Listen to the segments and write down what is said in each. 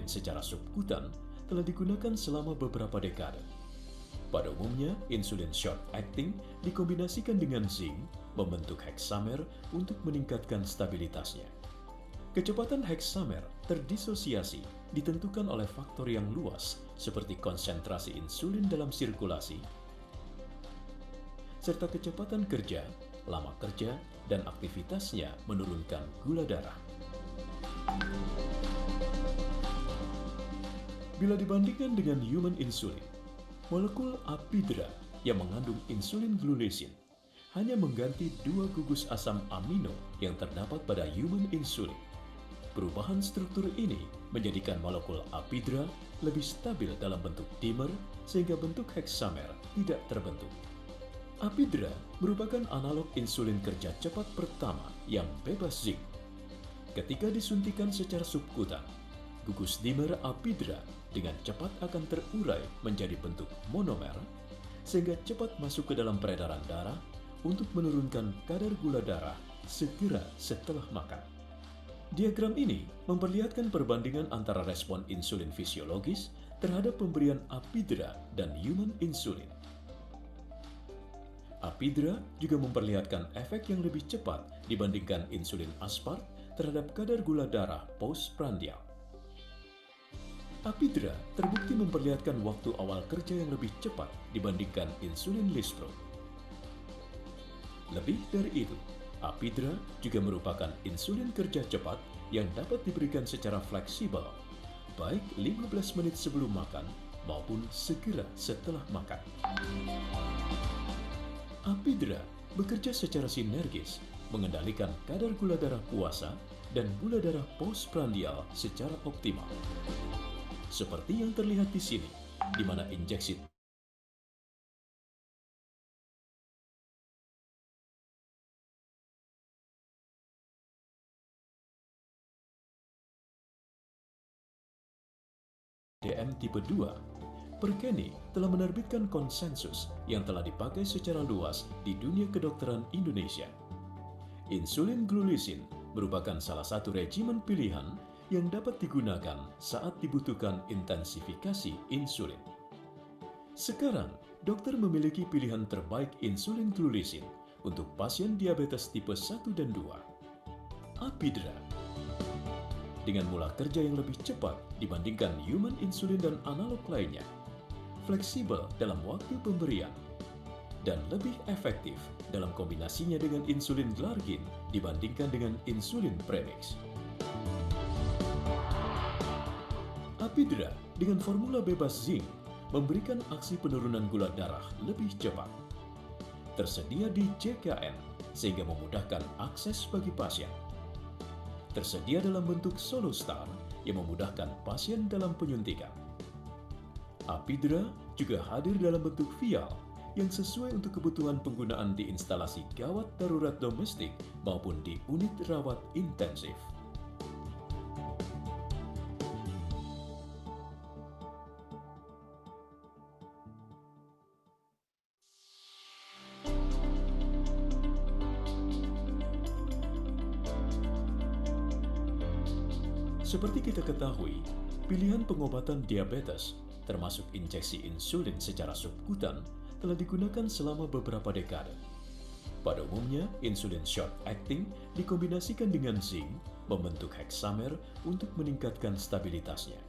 secara subkutan telah digunakan selama beberapa dekade. Pada umumnya, insulin short acting dikombinasikan dengan zinc membentuk hexamer untuk meningkatkan stabilitasnya. Kecepatan hexamer terdisosiasi ditentukan oleh faktor yang luas seperti konsentrasi insulin dalam sirkulasi, serta kecepatan kerja, lama kerja, dan aktivitasnya menurunkan gula darah. Bila dibandingkan dengan human insulin, molekul apidra yang mengandung insulin glulisin hanya mengganti 2 gugus asam amino yang terdapat pada human insulin. Perubahan struktur ini menjadikan molekul apidra lebih stabil dalam bentuk dimer sehingga bentuk hexamer tidak terbentuk. Apidra merupakan analog insulin kerja cepat pertama yang bebas zinc. Ketika disuntikan secara subkutan, gugus dimer apidra dengan cepat akan terurai menjadi bentuk monomer sehingga cepat masuk ke dalam peredaran darah untuk menurunkan kadar gula darah segera setelah makan. Diagram ini memperlihatkan perbandingan antara respon insulin fisiologis terhadap pemberian apidra dan human insulin. Apidra juga memperlihatkan efek yang lebih cepat dibandingkan insulin aspart terhadap kadar gula darah postprandial. Apidra terbukti memperlihatkan waktu awal kerja yang lebih cepat dibandingkan insulin lispro. Lebih dari itu, apidra juga merupakan insulin kerja cepat yang dapat diberikan secara fleksibel, baik 15 menit sebelum makan maupun segera setelah makan. Apidra bekerja secara sinergis, mengendalikan kadar gula darah puasa dan gula darah postprandial secara optimal. Seperti yang terlihat di sini, di mana injeksi DM tipe 2, Perkeni telah menerbitkan konsensus yang telah dipakai secara luas di dunia kedokteran Indonesia. Insulin glulisin merupakan salah satu regimen pilihan yang dapat digunakan saat dibutuhkan intensifikasi insulin. Sekarang, dokter memiliki pilihan terbaik insulin glulisin untuk pasien diabetes tipe 1 dan 2. Apidra dengan mula kerja yang lebih cepat dibandingkan human insulin dan analog lainnya, fleksibel dalam waktu pemberian, dan lebih efektif dalam kombinasinya dengan insulin glargin dibandingkan dengan insulin premix. Apidra dengan formula bebas zinc memberikan aksi penurunan gula darah lebih cepat. Tersedia di JKN sehingga memudahkan akses bagi pasien. Tersedia dalam bentuk SoloStar yang memudahkan pasien dalam penyuntikan. Apidra juga hadir dalam bentuk vial yang sesuai untuk kebutuhan penggunaan di instalasi gawat darurat domestik maupun di unit rawat intensif. Seperti kita ketahui, pilihan pengobatan diabetes, termasuk injeksi insulin secara subkutan, telah digunakan selama beberapa dekade. Pada umumnya, insulin short acting dikombinasikan dengan zinc membentuk hexamer untuk meningkatkan stabilitasnya.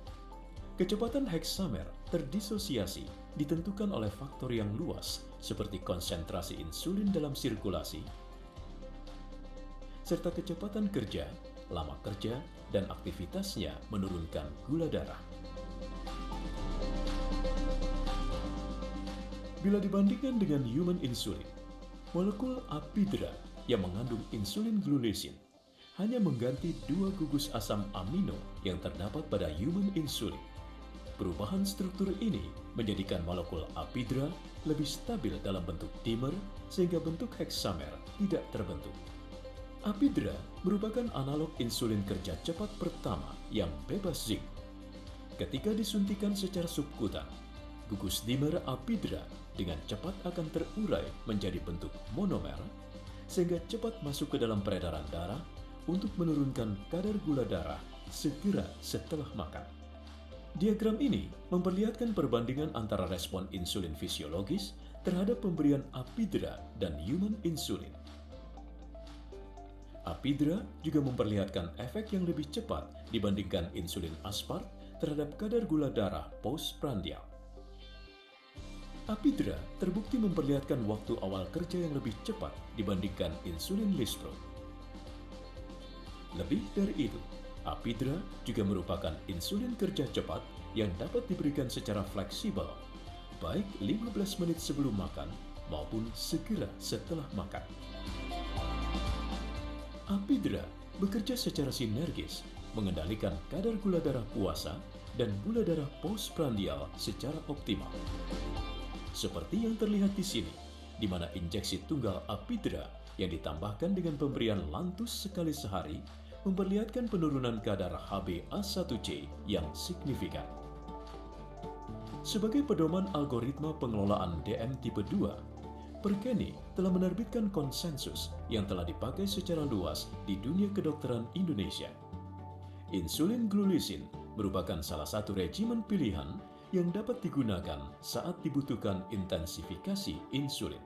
Kecepatan hexamer terdisosiasi ditentukan oleh faktor yang luas seperti konsentrasi insulin dalam sirkulasi, serta kecepatan kerja, lama kerja, dan aktivitasnya menurunkan gula darah. Bila dibandingkan dengan human insulin, molekul apidra yang mengandung insulin glulisin hanya mengganti 2 gugus asam amino yang terdapat pada human insulin. Perubahan struktur ini menjadikan molekul apidra lebih stabil dalam bentuk dimer sehingga bentuk hexamer tidak terbentuk. Apidra merupakan analog insulin kerja cepat pertama yang bebas zinc. Ketika disuntikan secara subkutan, gugus dimer apidra dengan cepat akan terurai menjadi bentuk monomer sehingga cepat masuk ke dalam peredaran darah untuk menurunkan kadar gula darah segera setelah makan. Diagram ini memperlihatkan perbandingan antara respon insulin fisiologis terhadap pemberian Apidra dan human insulin. Apidra juga memperlihatkan efek yang lebih cepat dibandingkan insulin aspart terhadap kadar gula darah postprandial. Apidra terbukti memperlihatkan waktu awal kerja yang lebih cepat dibandingkan insulin lispro. Lebih dari itu, Apidra juga merupakan insulin kerja cepat yang dapat diberikan secara fleksibel, baik 15 menit sebelum makan maupun segera setelah makan. Apidra bekerja secara sinergis, mengendalikan kadar gula darah puasa dan gula darah postprandial secara optimal. Seperti yang terlihat di sini, di mana injeksi tunggal Apidra yang ditambahkan dengan pemberian lantus sekali sehari memperlihatkan penurunan kadar HbA1c yang signifikan. Sebagai pedoman algoritma pengelolaan DM tipe 2, Perkeni telah menerbitkan konsensus yang telah dipakai secara luas di dunia kedokteran Indonesia. Insulin glulisin merupakan salah satu regimen pilihan yang dapat digunakan saat dibutuhkan intensifikasi insulin.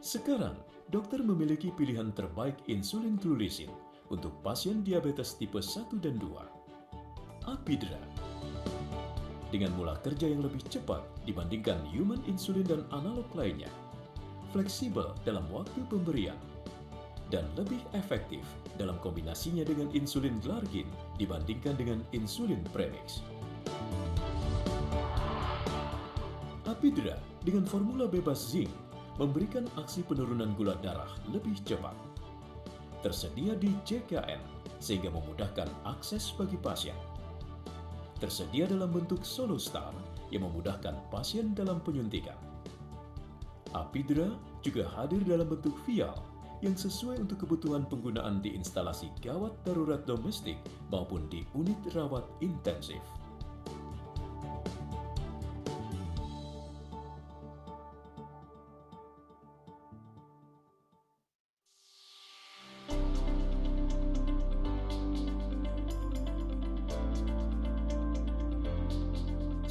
Sekarang, dokter memiliki pilihan terbaik insulin glulisin untuk pasien diabetes tipe 1 dan 2, Apidra. Dengan mula kerja yang lebih cepat dibandingkan human insulin dan analog lainnya, fleksibel dalam waktu pemberian, dan lebih efektif dalam kombinasinya dengan insulin glargin dibandingkan dengan insulin premix. Apidra dengan formula bebas zinc memberikan aksi penurunan gula darah lebih cepat. Tersedia di JKN sehingga memudahkan akses bagi pasien. Tersedia dalam bentuk SoloStar yang memudahkan pasien dalam penyuntikan. Apidra juga hadir dalam bentuk vial yang sesuai untuk kebutuhan penggunaan di instalasi gawat darurat domestik maupun di unit rawat intensif.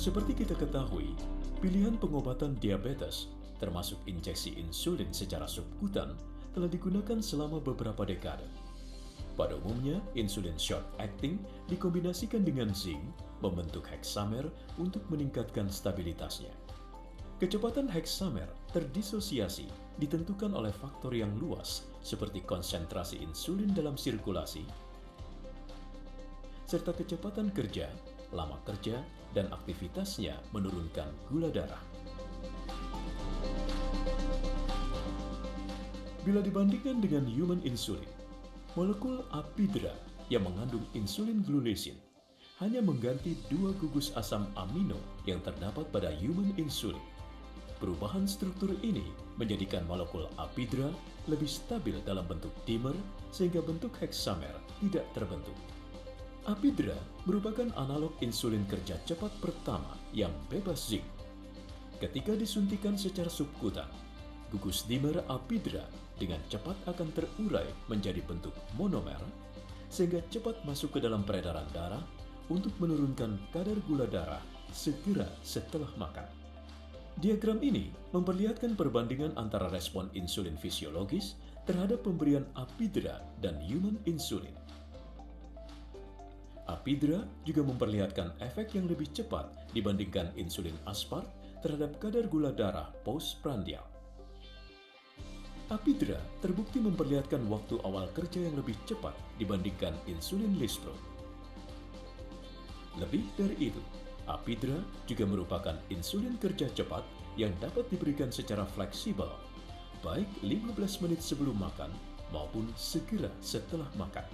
Seperti kita ketahui, pilihan pengobatan diabetes, termasuk injeksi insulin secara subkutan, telah digunakan selama beberapa dekade. Pada umumnya, insulin short acting dikombinasikan dengan zinc, membentuk hexamer untuk meningkatkan stabilitasnya. Kecepatan hexamer terdisosiasi ditentukan oleh faktor yang luas, seperti konsentrasi insulin dalam sirkulasi, serta kecepatan kerja, lama kerja, dan aktivitasnya menurunkan gula darah. Bila dibandingkan dengan human insulin, molekul Apidra yang mengandung insulin glulisin hanya mengganti 2 gugus asam amino yang terdapat pada human insulin. Perubahan struktur ini menjadikan molekul Apidra lebih stabil dalam bentuk dimer sehingga bentuk hexamer tidak terbentuk. Apidra merupakan analog insulin kerja cepat pertama yang bebas zinc. Ketika disuntikan secara subkutan, gugus dimer Apidra dengan cepat akan terurai menjadi bentuk monomer, sehingga cepat masuk ke dalam peredaran darah untuk menurunkan kadar gula darah segera setelah makan. Diagram ini memperlihatkan perbandingan antara respon insulin fisiologis terhadap pemberian Apidra dan human insulin. Apidra juga memperlihatkan efek yang lebih cepat dibandingkan insulin aspart terhadap kadar gula darah postprandial. Apidra terbukti memperlihatkan waktu awal kerja yang lebih cepat dibandingkan insulin lispro. Lebih dari itu, Apidra juga merupakan insulin kerja cepat yang dapat diberikan secara fleksibel, baik 15 menit sebelum makan maupun segera setelah makan.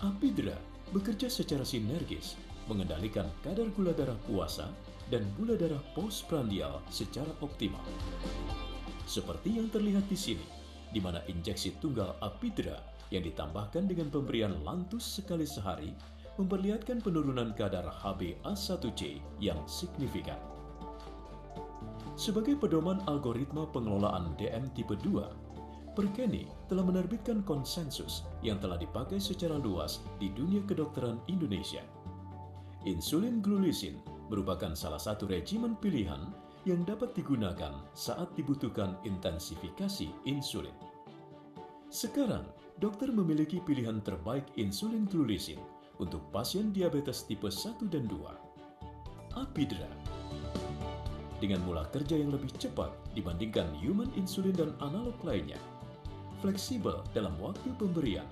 Apidra bekerja secara sinergis, mengendalikan kadar gula darah puasa dan gula darah postprandial secara optimal. Seperti yang terlihat di sini, di mana injeksi tunggal Apidra yang ditambahkan dengan pemberian lantus sekali sehari memperlihatkan penurunan kadar HbA1c yang signifikan. Sebagai pedoman algoritma pengelolaan DM tipe 2, Perkeni telah menerbitkan konsensus yang telah dipakai secara luas di dunia kedokteran Indonesia. Insulin glulisin merupakan salah satu regimen pilihan yang dapat digunakan saat dibutuhkan intensifikasi insulin. Sekarang, dokter memiliki pilihan terbaik insulin glulisin untuk pasien diabetes tipe 1 dan 2. Apidra. Dengan mula kerja yang lebih cepat dibandingkan human insulin dan analog lainnya, fleksibel dalam waktu pemberian,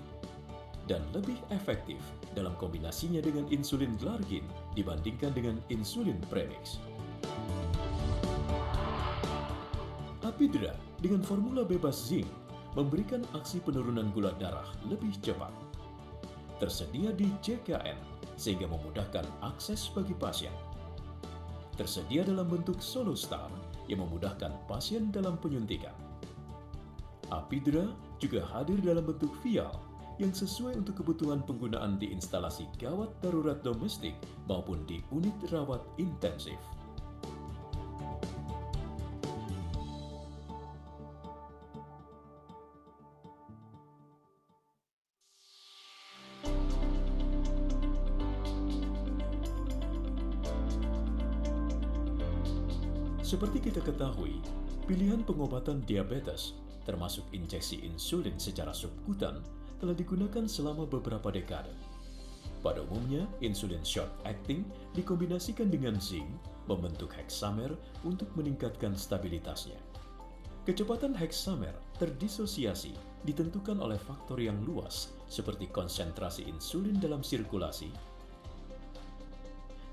dan lebih efektif dalam kombinasinya dengan insulin glargin dibandingkan dengan insulin premix. Apidra dengan formula bebas zinc memberikan aksi penurunan gula darah lebih cepat. Tersedia di JKN sehingga memudahkan akses bagi pasien. Tersedia dalam bentuk SoloStar yang memudahkan pasien dalam penyuntikan. Apidra juga hadir dalam bentuk vial yang sesuai untuk kebutuhan penggunaan di instalasi gawat darurat domestik maupun di unit rawat intensif. Seperti kita ketahui, pilihan pengobatan diabetes, termasuk injeksi insulin secara subkutan, telah digunakan selama beberapa dekade. Pada umumnya, insulin short acting dikombinasikan dengan zinc membentuk hexamer untuk meningkatkan stabilitasnya. Kecepatan hexamer terdisosiasi ditentukan oleh faktor yang luas seperti konsentrasi insulin dalam sirkulasi,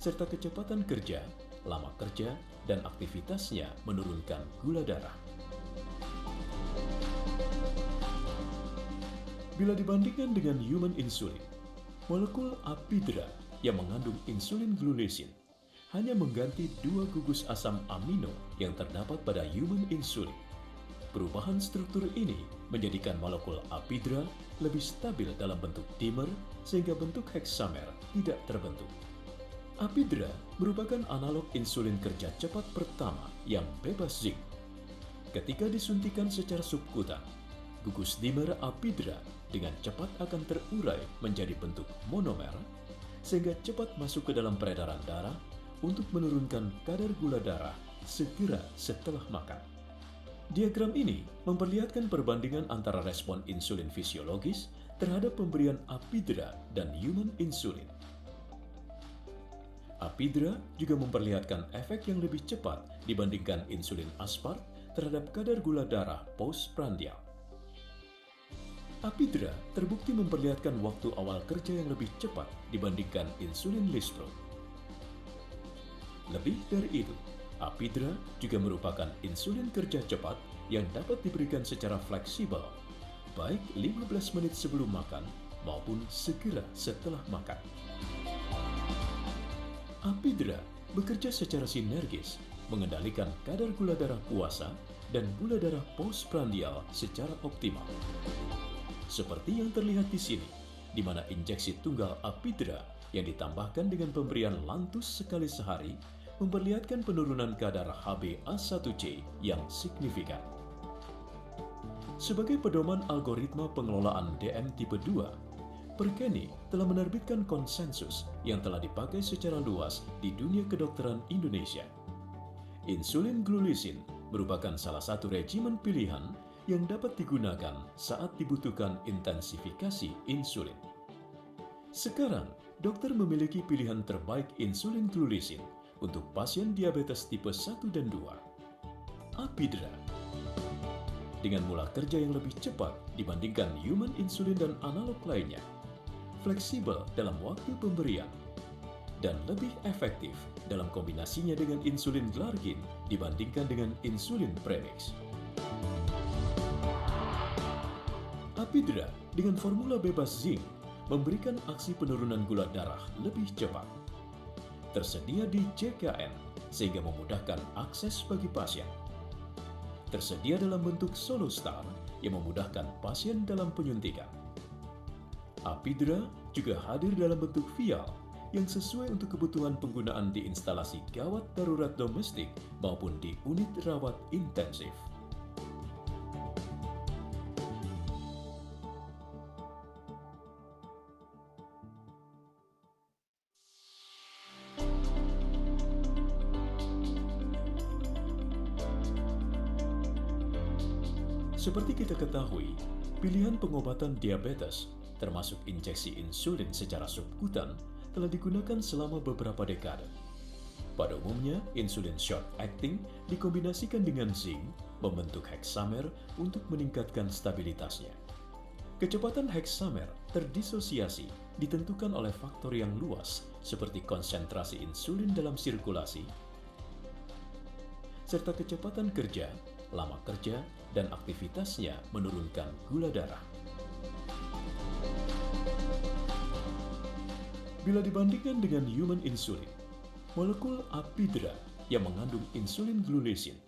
serta kecepatan kerja, lama kerja, dan aktivitasnya menurunkan gula darah. Bila dibandingkan dengan human insulin, molekul Apidra yang mengandung insulin glulisin hanya mengganti 2 gugus asam amino yang terdapat pada human insulin. Perubahan struktur ini menjadikan molekul Apidra lebih stabil dalam bentuk dimer sehingga bentuk hexamer tidak terbentuk. Apidra merupakan analog insulin kerja cepat pertama yang bebas zinc. Ketika disuntikan secara subkutan, gugus dimer Apidra dengan cepat akan terurai menjadi bentuk monomer, sehingga cepat masuk ke dalam peredaran darah untuk menurunkan kadar gula darah segera setelah makan. Diagram ini memperlihatkan perbandingan antara respon insulin fisiologis terhadap pemberian Apidra dan human insulin. Apidra juga memperlihatkan efek yang lebih cepat dibandingkan insulin aspart terhadap kadar gula darah postprandial. Apidra terbukti memperlihatkan waktu awal kerja yang lebih cepat dibandingkan insulin lispro. Lebih dari itu, Apidra juga merupakan insulin kerja cepat yang dapat diberikan secara fleksibel, baik 15 menit sebelum makan maupun segera setelah makan. Apidra bekerja secara sinergis, mengendalikan kadar gula darah puasa dan gula darah postprandial secara optimal. Seperti yang terlihat di sini, di mana injeksi tunggal Apidra yang ditambahkan dengan pemberian lantus sekali sehari memperlihatkan penurunan kadar HbA1c yang signifikan. Sebagai pedoman algoritma pengelolaan DM tipe 2, Perkeni telah menerbitkan konsensus yang telah dipakai secara luas di dunia kedokteran Indonesia. Insulin glulisin merupakan salah satu regimen pilihan yang dapat digunakan saat dibutuhkan intensifikasi insulin. Sekarang, dokter memiliki pilihan terbaik insulin glulisin untuk pasien diabetes tipe 1 dan 2. Apidra. Dengan mula kerja yang lebih cepat dibandingkan human insulin dan analog lainnya, fleksibel dalam waktu pemberian, dan lebih efektif dalam kombinasinya dengan insulin glargin dibandingkan dengan insulin premix. Apidra dengan formula bebas zinc memberikan aksi penurunan gula darah lebih cepat. Tersedia di JKN sehingga memudahkan akses bagi pasien. Tersedia dalam bentuk SoloStar yang memudahkan pasien dalam penyuntikan. Apidra juga hadir dalam bentuk vial yang sesuai untuk kebutuhan penggunaan di instalasi gawat darurat domestik maupun di unit rawat intensif. Seperti kita ketahui, pilihan pengobatan diabetes, termasuk injeksi insulin secara subkutan, telah digunakan selama beberapa dekade. Pada umumnya, insulin short acting dikombinasikan dengan zinc membentuk hexamer untuk meningkatkan stabilitasnya. Kecepatan hexamer terdisosiasi ditentukan oleh faktor yang luas seperti konsentrasi insulin dalam sirkulasi, serta kecepatan kerja, lama kerja, dan aktivitasnya menurunkan gula darah. Bila dibandingkan dengan human insulin, molekul apidra yang mengandung insulin glulisin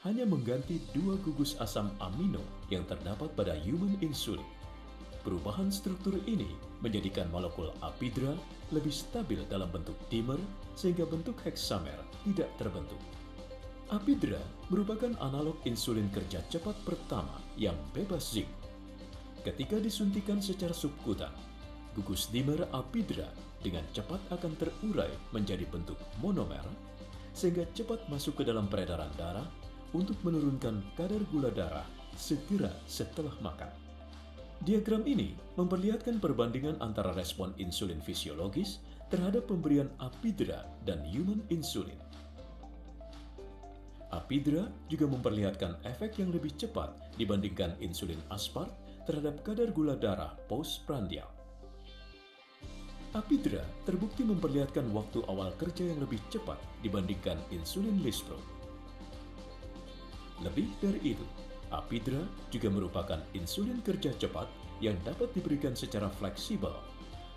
hanya mengganti 2 gugus asam amino yang terdapat pada human insulin. Perubahan struktur ini menjadikan molekul apidra lebih stabil dalam bentuk dimer sehingga bentuk hexamer tidak terbentuk. Apidra merupakan analog insulin kerja cepat pertama yang bebas zinc. Ketika disuntikan secara subkutan, gugus dimer apidra dengan cepat akan terurai menjadi bentuk monomer sehingga cepat masuk ke dalam peredaran darah untuk menurunkan kadar gula darah segera setelah makan. Diagram ini memperlihatkan perbandingan antara respon insulin fisiologis terhadap pemberian apidra dan human insulin. Apidra juga memperlihatkan efek yang lebih cepat dibandingkan insulin aspart terhadap kadar gula darah postprandial. Apidra terbukti memperlihatkan waktu awal kerja yang lebih cepat dibandingkan insulin lispro. Lebih dari itu, apidra juga merupakan insulin kerja cepat yang dapat diberikan secara fleksibel,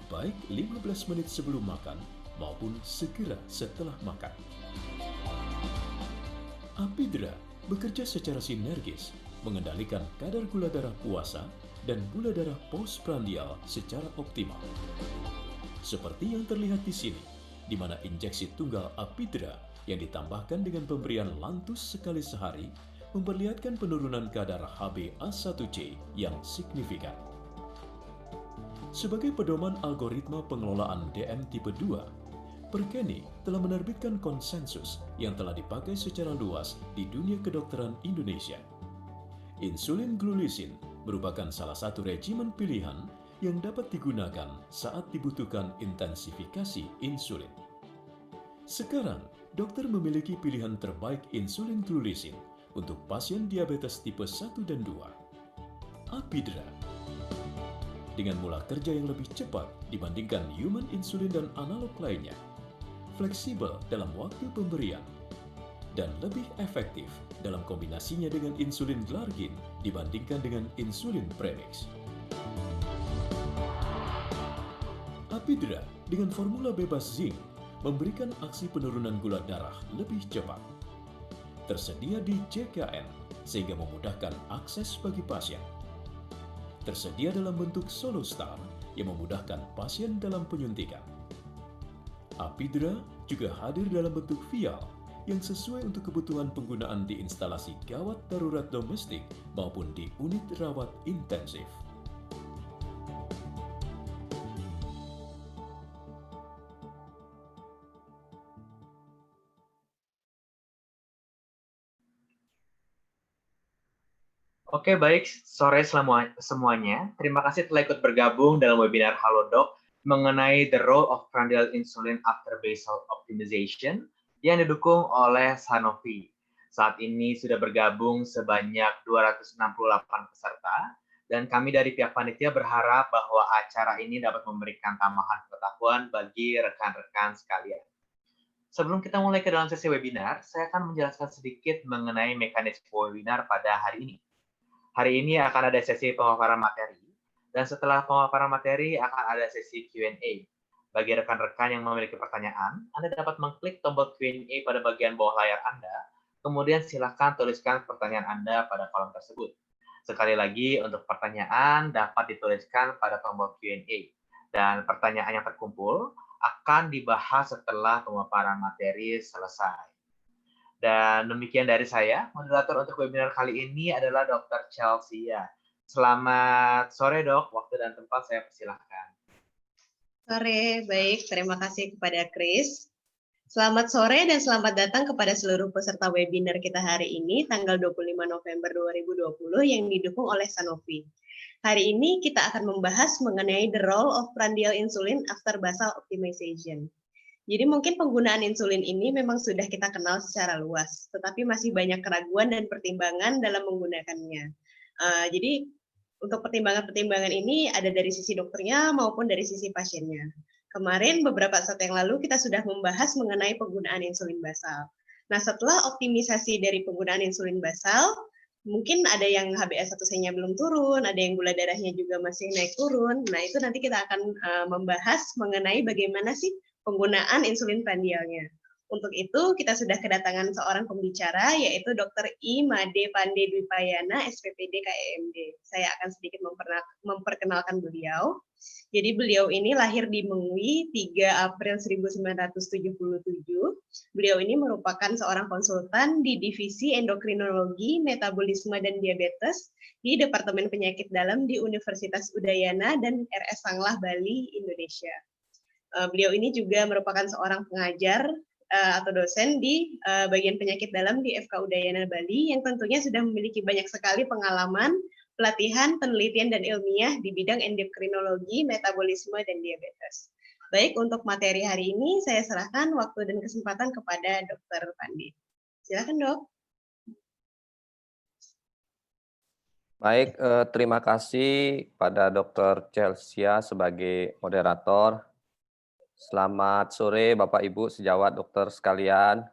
baik 15 menit sebelum makan maupun segera setelah makan. Apidra bekerja secara sinergis, mengendalikan kadar gula darah puasa dan gula darah postprandial secara optimal. Seperti yang terlihat di sini, di mana injeksi tunggal apidra yang ditambahkan dengan pemberian lantus sekali sehari memperlihatkan penurunan kadar HbA1c yang signifikan. Sebagai pedoman algoritma pengelolaan DM tipe 2, Perkeni telah menerbitkan konsensus yang telah dipakai secara luas di dunia kedokteran Indonesia. Insulin glulisin merupakan salah satu regimen pilihan yang dapat digunakan saat dibutuhkan intensifikasi insulin. Sekarang, dokter memiliki pilihan terbaik insulin glulisin untuk pasien diabetes tipe 1 dan 2, apidra. Dengan mula kerja yang lebih cepat dibandingkan human insulin dan analog lainnya, fleksibel dalam waktu pemberian, dan lebih efektif dalam kombinasinya dengan insulin glargin dibandingkan dengan insulin premix. Apidra dengan formula bebas zinc memberikan aksi penurunan gula darah lebih cepat. Tersedia di JKN sehingga memudahkan akses bagi pasien. Tersedia dalam bentuk SoloStar yang memudahkan pasien dalam penyuntikan. Apidra juga hadir dalam bentuk vial yang sesuai untuk kebutuhan penggunaan di instalasi gawat darurat domestik maupun di unit rawat intensif. Oke, baik. Sore semuanya. Terima kasih telah ikut bergabung dalam webinar Halodoc mengenai the role of prandial insulin after basal optimization yang didukung oleh Sanofi. Saat ini sudah bergabung sebanyak 268 peserta, dan kami dari pihak panitia berharap bahwa acara ini dapat memberikan tambahan pengetahuan bagi rekan-rekan sekalian. Sebelum kita mulai ke dalam sesi webinar, saya akan menjelaskan sedikit mengenai mekanisme webinar pada hari ini. Hari ini akan ada sesi pemaparan materi, dan setelah pemaparan materi akan ada sesi Q&A. Bagi rekan-rekan yang memiliki pertanyaan, Anda dapat mengklik tombol Q&A pada bagian bawah layar Anda, kemudian silakan tuliskan pertanyaan Anda pada kolom tersebut. Sekali lagi, untuk pertanyaan dapat dituliskan pada tombol Q&A, dan pertanyaan yang terkumpul akan dibahas setelah pemaparan materi selesai. Dan demikian dari saya, moderator untuk webinar kali ini adalah Dr. Chelsea. Selamat sore dok, waktu dan tempat saya persilahkan. Sore, baik. Terima kasih kepada Chris. Selamat sore dan selamat datang kepada seluruh peserta webinar kita hari ini, tanggal 25 November 2020 yang didukung oleh Sanofi. Hari ini kita akan membahas mengenai the role of prandial insulin after basal optimization. Jadi mungkin penggunaan insulin ini memang sudah kita kenal secara luas, tetapi masih banyak keraguan dan pertimbangan dalam menggunakannya. Jadi untuk pertimbangan-pertimbangan ini ada dari sisi dokternya maupun dari sisi pasiennya. Kemarin beberapa saat yang lalu kita sudah membahas mengenai penggunaan insulin basal. Nah, setelah optimisasi dari penggunaan insulin basal, mungkin ada yang HbA1c-nya belum turun, ada yang gula darahnya juga masih naik turun. Nah, itu nanti kita akan membahas mengenai bagaimana sih penggunaan insulin prandialnya. Untuk itu, kita sudah kedatangan seorang pembicara, yaitu Dr. I. Made Pande Dwipayana, SPPD KEMD. Saya akan sedikit memperkenalkan beliau. Jadi beliau ini lahir di Mengwi 3 April 1977. Beliau ini merupakan seorang konsultan di Divisi Endokrinologi, Metabolisme, dan Diabetes di Departemen Penyakit Dalam di Universitas Udayana dan RS Sanglah, Bali, Indonesia. Beliau ini juga merupakan seorang pengajar atau dosen di bagian penyakit dalam di FK Udayana Bali yang tentunya sudah memiliki banyak sekali pengalaman, pelatihan, penelitian, dan ilmiah di bidang endokrinologi, metabolisme, dan diabetes. Baik, untuk materi hari ini saya serahkan waktu dan kesempatan kepada Dr. Pandi. Silakan, Dok. Baik, terima kasih pada Dr. Chelsea sebagai moderator. Selamat sore Bapak Ibu sejawat dokter sekalian,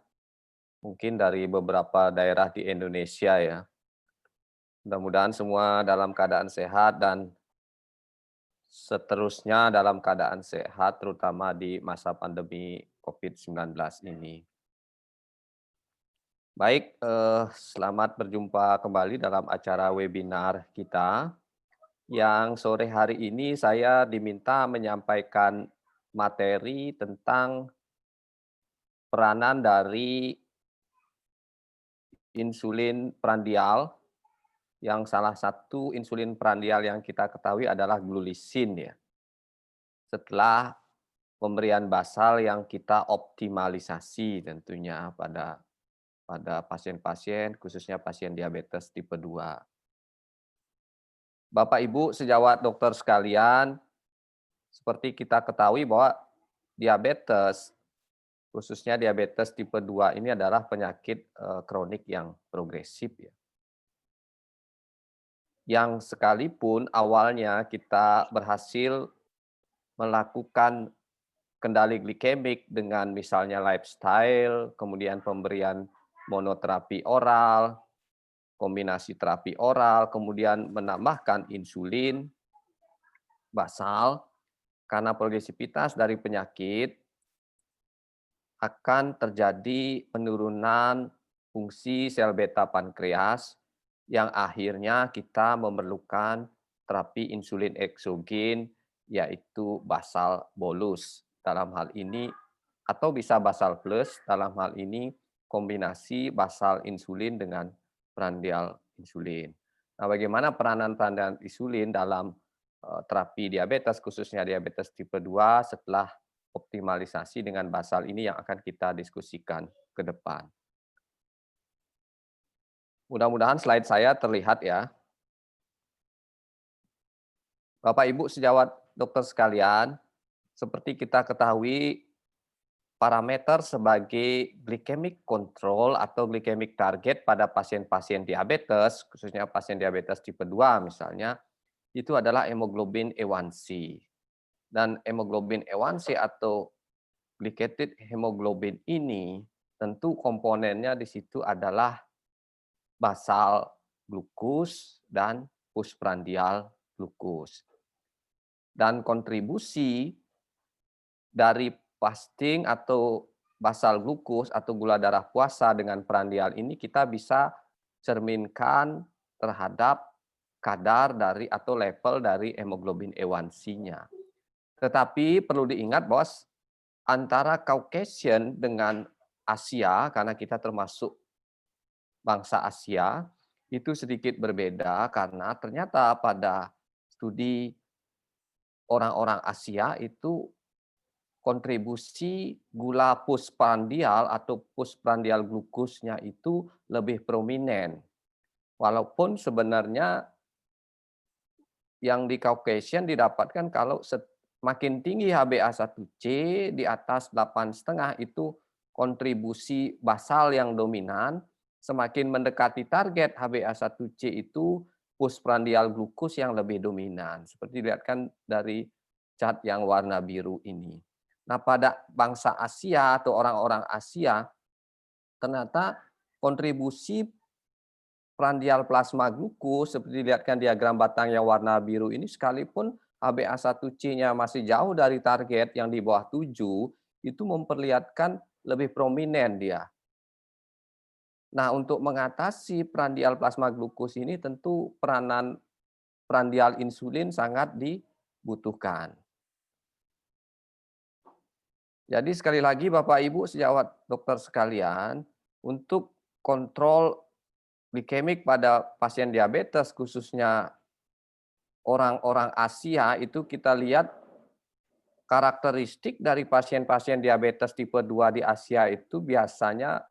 mungkin dari beberapa daerah di Indonesia ya. Mudah-mudahan semua dalam keadaan sehat dan seterusnya dalam keadaan sehat, terutama di masa pandemi COVID-19 ini. Baik, selamat berjumpa kembali dalam acara webinar kita. Yang sore hari ini saya diminta menyampaikan materi tentang peranan dari insulin prandial, yang salah satu insulin prandial yang kita ketahui adalah glulisin ya. Setelah pemberian basal yang kita optimalisasi tentunya pada pasien-pasien, khususnya pasien diabetes tipe 2. Bapak Ibu sejawat dokter sekalian, seperti kita ketahui bahwa diabetes, khususnya diabetes tipe 2 ini adalah penyakit kronik yang progresif ya. Yang sekalipun awalnya kita berhasil melakukan kendali glikemik dengan misalnya lifestyle, kemudian pemberian monoterapi oral, kombinasi terapi oral, kemudian menambahkan insulin basal, karena progresivitas dari penyakit akan terjadi penurunan fungsi sel beta pankreas yang akhirnya kita memerlukan terapi insulin eksogen, yaitu basal bolus dalam hal ini, atau bisa basal plus dalam hal ini kombinasi basal insulin dengan prandial insulin. Nah, bagaimana peranan prandial insulin dalam terapi diabetes, khususnya diabetes tipe 2 setelah optimalisasi dengan basal ini yang akan kita diskusikan ke depan. Mudah-mudahan slide saya terlihat ya. Bapak Ibu sejawat dokter sekalian, seperti kita ketahui parameter sebagai glycemic control atau glycemic target pada pasien-pasien diabetes, khususnya pasien diabetes tipe 2 misalnya, itu adalah hemoglobin A1C. Dan hemoglobin A1C atau glycated hemoglobin ini tentu komponennya di situ adalah basal glukus dan postprandial glukus. Dan kontribusi dari fasting atau basal glukus atau gula darah puasa dengan prandial ini kita bisa cerminkan terhadap kadar dari atau level dari hemoglobin A1C-nya. Tetapi perlu diingat bahwa antara Caucasian dengan Asia, karena kita termasuk bangsa Asia, itu sedikit berbeda karena ternyata pada studi orang-orang Asia itu kontribusi gula postprandial atau postprandial glukosnya itu lebih prominent. Walaupun sebenarnya yang di Caucasian didapatkan kalau makin tinggi HbA1c di atas 8,5 itu kontribusi basal yang dominan, semakin mendekati target HbA1c itu postprandial glukos yang lebih dominan. Seperti dilihatkan dari cat yang warna biru ini. Nah, pada bangsa Asia atau orang-orang Asia, ternyata kontribusi prandial plasma glukos seperti dilihatkan diagram batang yang warna biru ini, sekalipun HbA1c-nya masih jauh dari target yang di bawah 7, itu memperlihatkan lebih prominent dia. Nah, untuk mengatasi prandial plasma glukos ini tentu peranan prandial insulin sangat dibutuhkan. Jadi sekali lagi Bapak Ibu sejawat dokter sekalian, untuk kontrol glikemik pada pasien diabetes khususnya orang-orang Asia itu kita lihat karakteristik dari pasien-pasien diabetes tipe 2 di Asia itu biasanya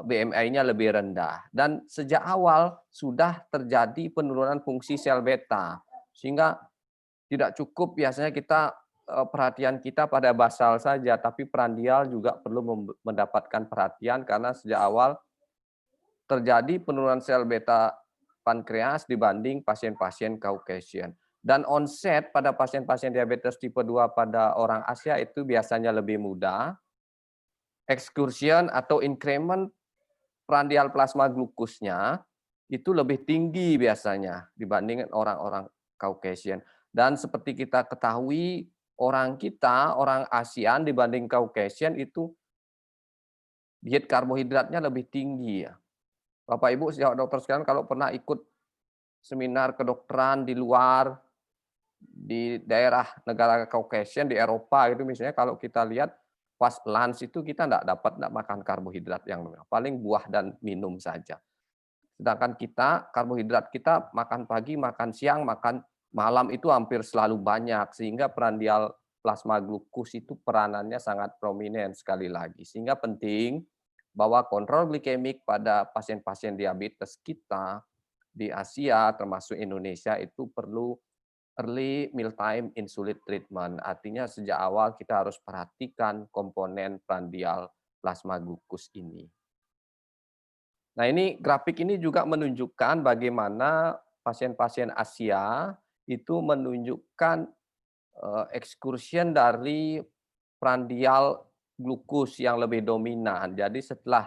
BMI-nya lebih rendah dan sejak awal sudah terjadi penurunan fungsi sel beta sehingga tidak cukup biasanya kita perhatian kita pada basal saja tapi prandial juga perlu mendapatkan perhatian karena sejak awal terjadi penurunan sel beta pankreas dibanding pasien-pasien Caucasian. Dan onset pada pasien-pasien diabetes tipe 2 pada orang Asia itu biasanya lebih mudah. Excursion atau increment prandial plasma glukosnya itu lebih tinggi biasanya dibanding orang-orang Caucasian. Dan seperti kita ketahui, orang ASEAN dibanding Caucasian itu diet karbohidratnya lebih tinggi ya. Bapak Ibu sejawat dokter sekalian kalau pernah ikut seminar kedokteran di luar, di daerah negara Caucasian, di Eropa itu misalnya kalau kita lihat pas lunch itu kita enggak makan karbohidrat yang paling buah dan minum saja. Sedangkan kita karbohidrat kita makan pagi, makan siang, makan malam itu hampir selalu banyak sehingga prandial plasma glukos itu peranannya sangat prominent sekali lagi. Sehingga penting bahwa kontrol glikemik pada pasien-pasien diabetes kita di Asia termasuk Indonesia itu perlu early mealtime insulin treatment. Artinya sejak awal kita harus perhatikan komponen prandial plasma glukos ini. Nah, ini grafik ini juga menunjukkan bagaimana pasien-pasien Asia itu menunjukkan excursion dari prandial glukos yang lebih dominan. Jadi setelah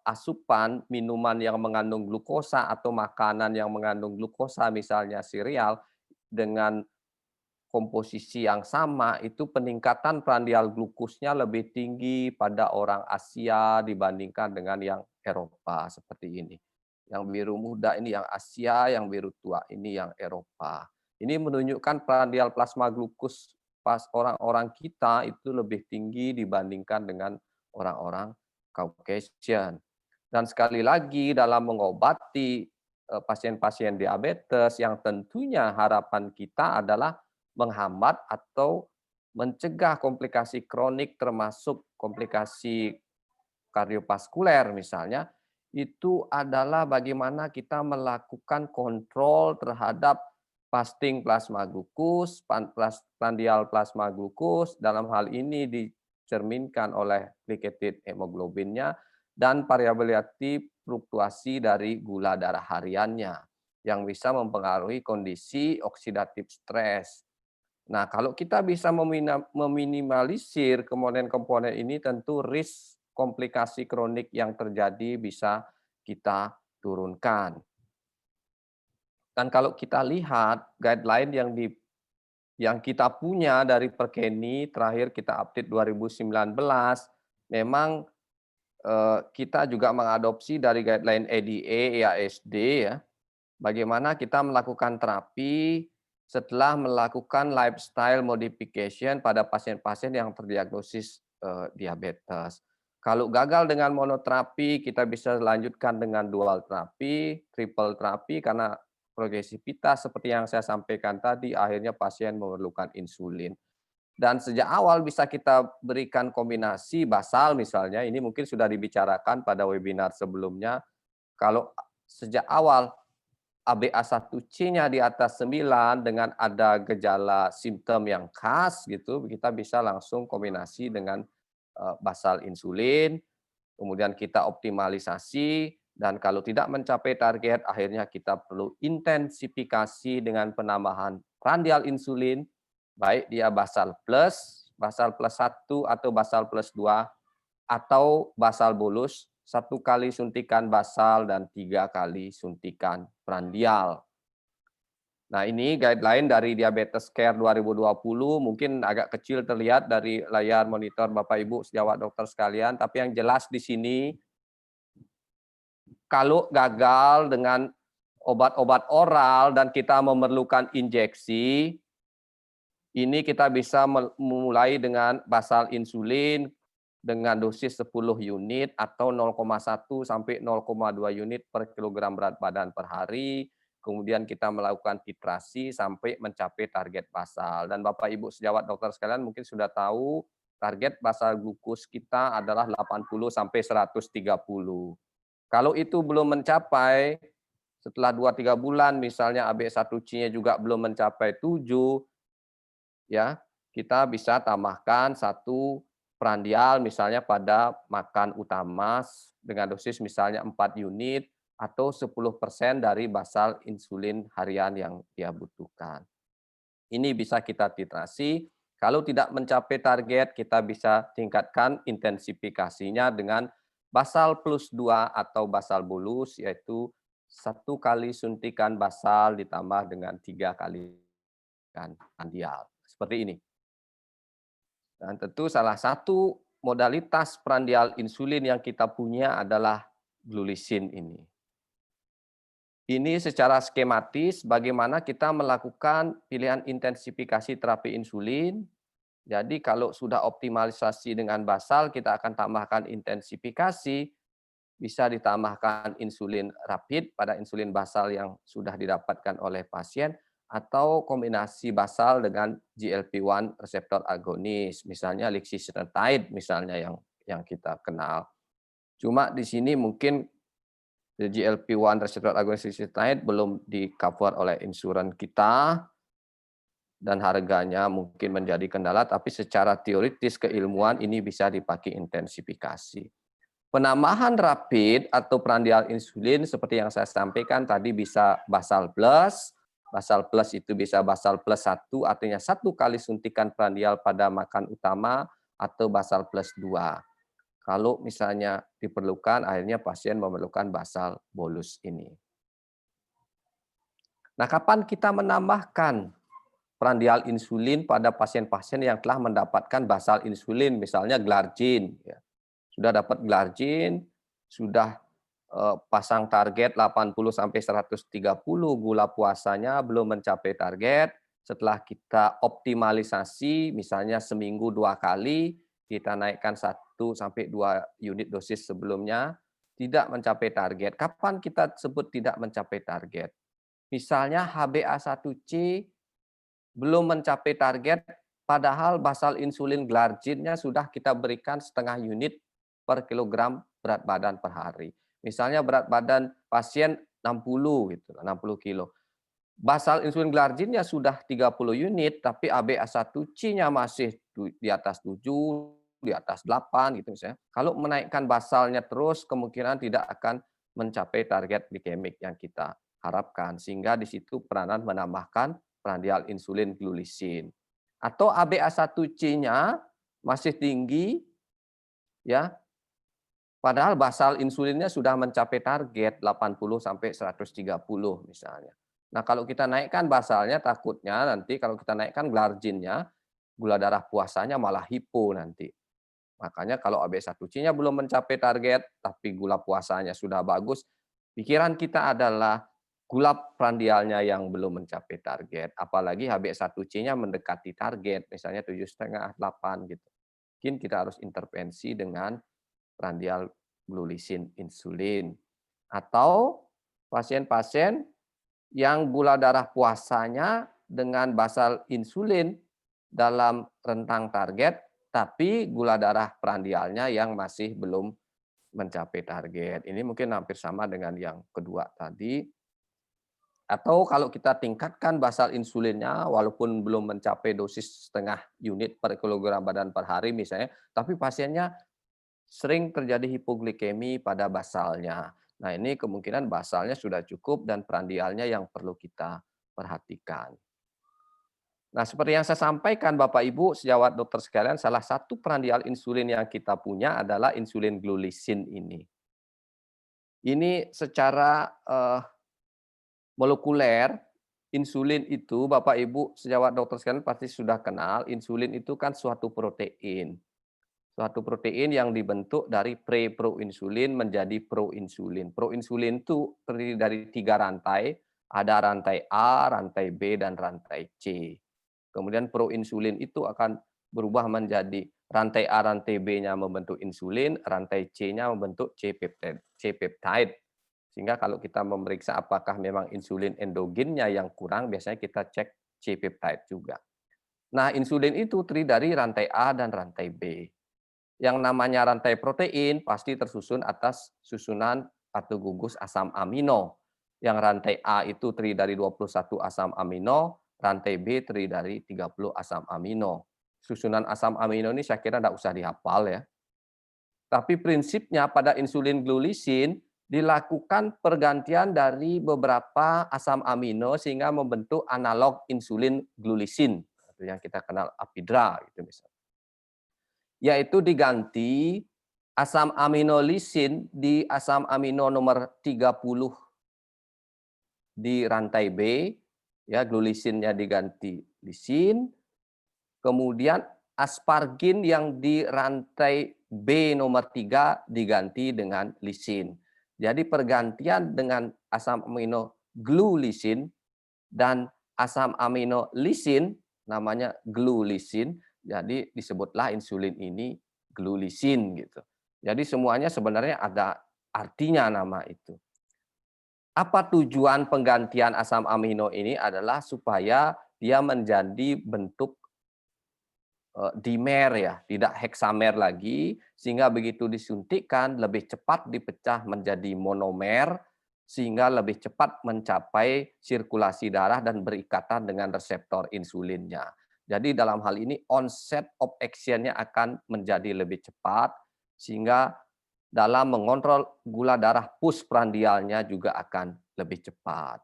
asupan minuman yang mengandung glukosa atau makanan yang mengandung glukosa misalnya sereal dengan komposisi yang sama itu peningkatan prandial glukosnya lebih tinggi pada orang Asia dibandingkan dengan yang Eropa seperti ini. Yang biru muda ini yang Asia, yang biru tua ini yang Eropa. Ini menunjukkan prandial plasma glukos pas orang-orang kita itu lebih tinggi dibandingkan dengan orang-orang Caucasian. Dan sekali lagi dalam mengobati pasien-pasien diabetes yang tentunya harapan kita adalah menghambat atau mencegah komplikasi kronik termasuk komplikasi kardiovaskuler misalnya, itu adalah bagaimana kita melakukan kontrol terhadap fasting plasma glukos, prandial plasma glukos, dalam hal ini dicerminkan oleh glycated hemoglobinnya, dan variability fluktuasi dari gula darah hariannya, yang bisa mempengaruhi kondisi oksidatif stres. Nah, kalau kita bisa meminimalisir komponen-komponen ini, tentu risk komplikasi kronik yang terjadi bisa kita turunkan. Dan kalau kita lihat guideline yang kita punya dari Perkeni, terakhir kita update 2019, memang kita juga mengadopsi dari guideline ADA, EASD ya, bagaimana kita melakukan terapi setelah melakukan lifestyle modification pada pasien-pasien yang terdiagnosis diabetes. Kalau gagal dengan monoterapi, kita bisa lanjutkan dengan dual terapi, triple terapi, karena progresivitas seperti yang saya sampaikan tadi, akhirnya pasien memerlukan insulin. Dan sejak awal bisa kita berikan kombinasi basal misalnya, ini mungkin sudah dibicarakan pada webinar sebelumnya. Kalau sejak awal ABA1C-nya di atas 9 dengan ada gejala simptom yang khas gitu, kita bisa langsung kombinasi dengan basal insulin, kemudian kita optimalisasi, dan kalau tidak mencapai target, akhirnya kita perlu intensifikasi dengan penambahan prandial insulin, baik dia basal plus 1 atau basal plus 2, atau basal bolus, 1 kali suntikan basal dan 3 kali suntikan prandial. Nah, ini guideline dari Diabetes Care 2020, mungkin agak kecil terlihat dari layar monitor Bapak Ibu sejawat dokter sekalian, tapi yang jelas di sini, kalau gagal dengan obat-obat oral dan kita memerlukan injeksi, ini kita bisa mulai dengan basal insulin dengan dosis 10 unit atau 0,1 sampai 0,2 unit per kilogram berat badan per hari. Kemudian kita melakukan titrasi sampai mencapai target basal. Dan Bapak Ibu sejawat dokter sekalian mungkin sudah tahu target basal glukos kita adalah 80 sampai 130. Kalau itu belum mencapai, setelah 2-3 bulan misalnya AB1C-nya juga belum mencapai 7, ya, kita bisa tambahkan 1 prandial misalnya pada makan utama dengan dosis misalnya 4 unit atau 10% dari basal insulin harian yang dia butuhkan. Ini bisa kita titrasi. Kalau tidak mencapai target, kita bisa tingkatkan intensifikasinya dengan basal plus 2 atau basal bolus, yaitu 1 kali suntikan basal ditambah dengan 3 kali prandial. Seperti ini. Dan tentu salah satu modalitas prandial insulin yang kita punya adalah glulisin ini. Ini secara skematis bagaimana kita melakukan pilihan intensifikasi terapi insulin. Jadi kalau sudah optimalisasi dengan basal, kita akan tambahkan intensifikasi, bisa ditambahkan insulin rapid pada insulin basal yang sudah didapatkan oleh pasien, atau kombinasi basal dengan GLP-1 reseptor agonis, misalnya lixisenatide misalnya yang kita kenal. Cuma di sini mungkin GLP-1 reseptor agonis lixisenatide belum di-cover oleh insuran kita, dan harganya mungkin menjadi kendala, tapi secara teoritis keilmuan ini bisa dipakai intensifikasi. Penambahan rapid atau prandial insulin seperti yang saya sampaikan tadi bisa basal plus itu bisa basal plus 1, artinya 1 kali suntikan prandial pada makan utama, atau basal plus 2. Kalau misalnya diperlukan, akhirnya pasien memerlukan basal bolus ini. Nah, kapan kita menambahkan prandial insulin pada pasien-pasien yang telah mendapatkan basal insulin, misalnya glargin. Ya. Sudah dapat glargin, sudah pasang target 80-130 gula puasanya, belum mencapai target. Setelah kita optimalisasi, misalnya seminggu 2 kali, kita naikkan 1-2 unit dosis sebelumnya, tidak mencapai target. Kapan kita sebut tidak mencapai target? Misalnya HbA1c belum mencapai target, padahal basal insulin glarginnya sudah kita berikan 0,5 unit per kilogram berat badan per hari. Misalnya berat badan pasien 60 gitu, 60 kilo. Basal insulin glarginnya sudah 30 unit, tapi ABA1C-nya masih di atas 7, di atas 8 gitu misalnya. Kalau menaikkan basalnya terus, kemungkinan tidak akan mencapai target glikemik yang kita harapkan. Sehingga di situ peranan menambahkan prandial insulin glulisin. Atau ABA1C-nya masih tinggi, ya, padahal basal insulinnya sudah mencapai target 80-130 misalnya. Nah, kalau kita naikkan basalnya, takutnya nanti kalau kita naikkan glarginnya, gula darah puasanya malah hipo nanti. Makanya kalau AB1C-nya belum mencapai target, tapi gula puasanya sudah bagus, pikiran kita adalah gula prandialnya yang belum mencapai target. Apalagi HbA1c-nya mendekati target, misalnya 7,5, 8 gitu. Mungkin kita harus intervensi dengan prandial glulisin insulin. Atau pasien-pasien yang gula darah puasanya dengan basal insulin dalam rentang target, tapi gula darah prandialnya yang masih belum mencapai target. Ini mungkin hampir sama dengan yang kedua tadi. Atau kalau kita tingkatkan basal insulinnya, walaupun belum mencapai dosis setengah unit per kilogram badan per hari misalnya, tapi pasiennya sering terjadi hipoglikemi pada basalnya. Nah, ini kemungkinan basalnya sudah cukup dan prandialnya yang perlu kita perhatikan. Nah, seperti yang saya sampaikan Bapak Ibu, sejawat dokter sekalian, salah satu prandial insulin yang kita punya adalah insulin glulisin ini. Ini secara molekuler, insulin itu Bapak Ibu sejawat dokter sekalian pasti sudah kenal, insulin itu kan suatu protein. Suatu protein yang dibentuk dari pre-proinsulin menjadi proinsulin. Proinsulin itu terdiri dari 3 rantai, ada rantai A, rantai B, dan rantai C. Kemudian proinsulin itu akan berubah menjadi rantai A, rantai B-nya membentuk insulin, rantai C-nya membentuk C-peptide. Sehingga kalau kita memeriksa apakah memang insulin endogennya yang kurang, biasanya kita cek C-peptide juga. Nah, insulin itu terdiri dari rantai A dan rantai B. Yang namanya rantai protein pasti tersusun atas susunan atau gugus asam amino. Yang rantai A itu terdiri dari 21 asam amino, rantai B terdiri dari 30 asam amino. Susunan asam amino ini saya kira tidak usah dihafal ya. Tapi prinsipnya pada insulin glulisin dilakukan pergantian dari beberapa asam amino sehingga membentuk analog insulin glulisin yang kita kenal Apidra gitu misalnya. Yaitu diganti asam amino lisin di asam amino nomor 30 di rantai B, ya glulisinnya diganti lisin, kemudian aspargin yang di rantai B nomor 3 diganti dengan lisin. Jadi pergantian dengan asam amino glulisin dan asam amino lisin namanya glulisin. Jadi disebutlah insulin ini glulisin gitu. Jadi semuanya sebenarnya ada artinya nama itu. Apa tujuan penggantian asam amino ini adalah supaya dia menjadi bentuk dimer ya, tidak heksamer lagi, sehingga begitu disuntikkan lebih cepat dipecah menjadi monomer, sehingga lebih cepat mencapai sirkulasi darah dan berikatan dengan reseptor insulinnya. Jadi dalam hal ini onset of action-nya akan menjadi lebih cepat, sehingga dalam mengontrol gula darah postprandialnya juga akan lebih cepat.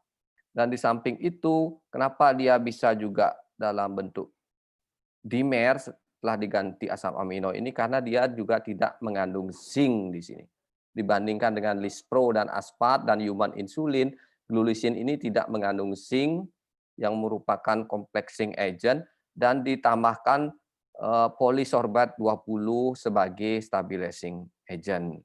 Dan di samping itu, kenapa dia bisa juga dalam bentuk dimer setelah diganti asam amino ini? Karena dia juga tidak mengandung zinc di sini. Dibandingkan dengan lispro dan aspat dan human insulin, glulisin ini tidak mengandung zinc yang merupakan complexing agent dan ditambahkan polisorbat 20 sebagai stabilizing agent.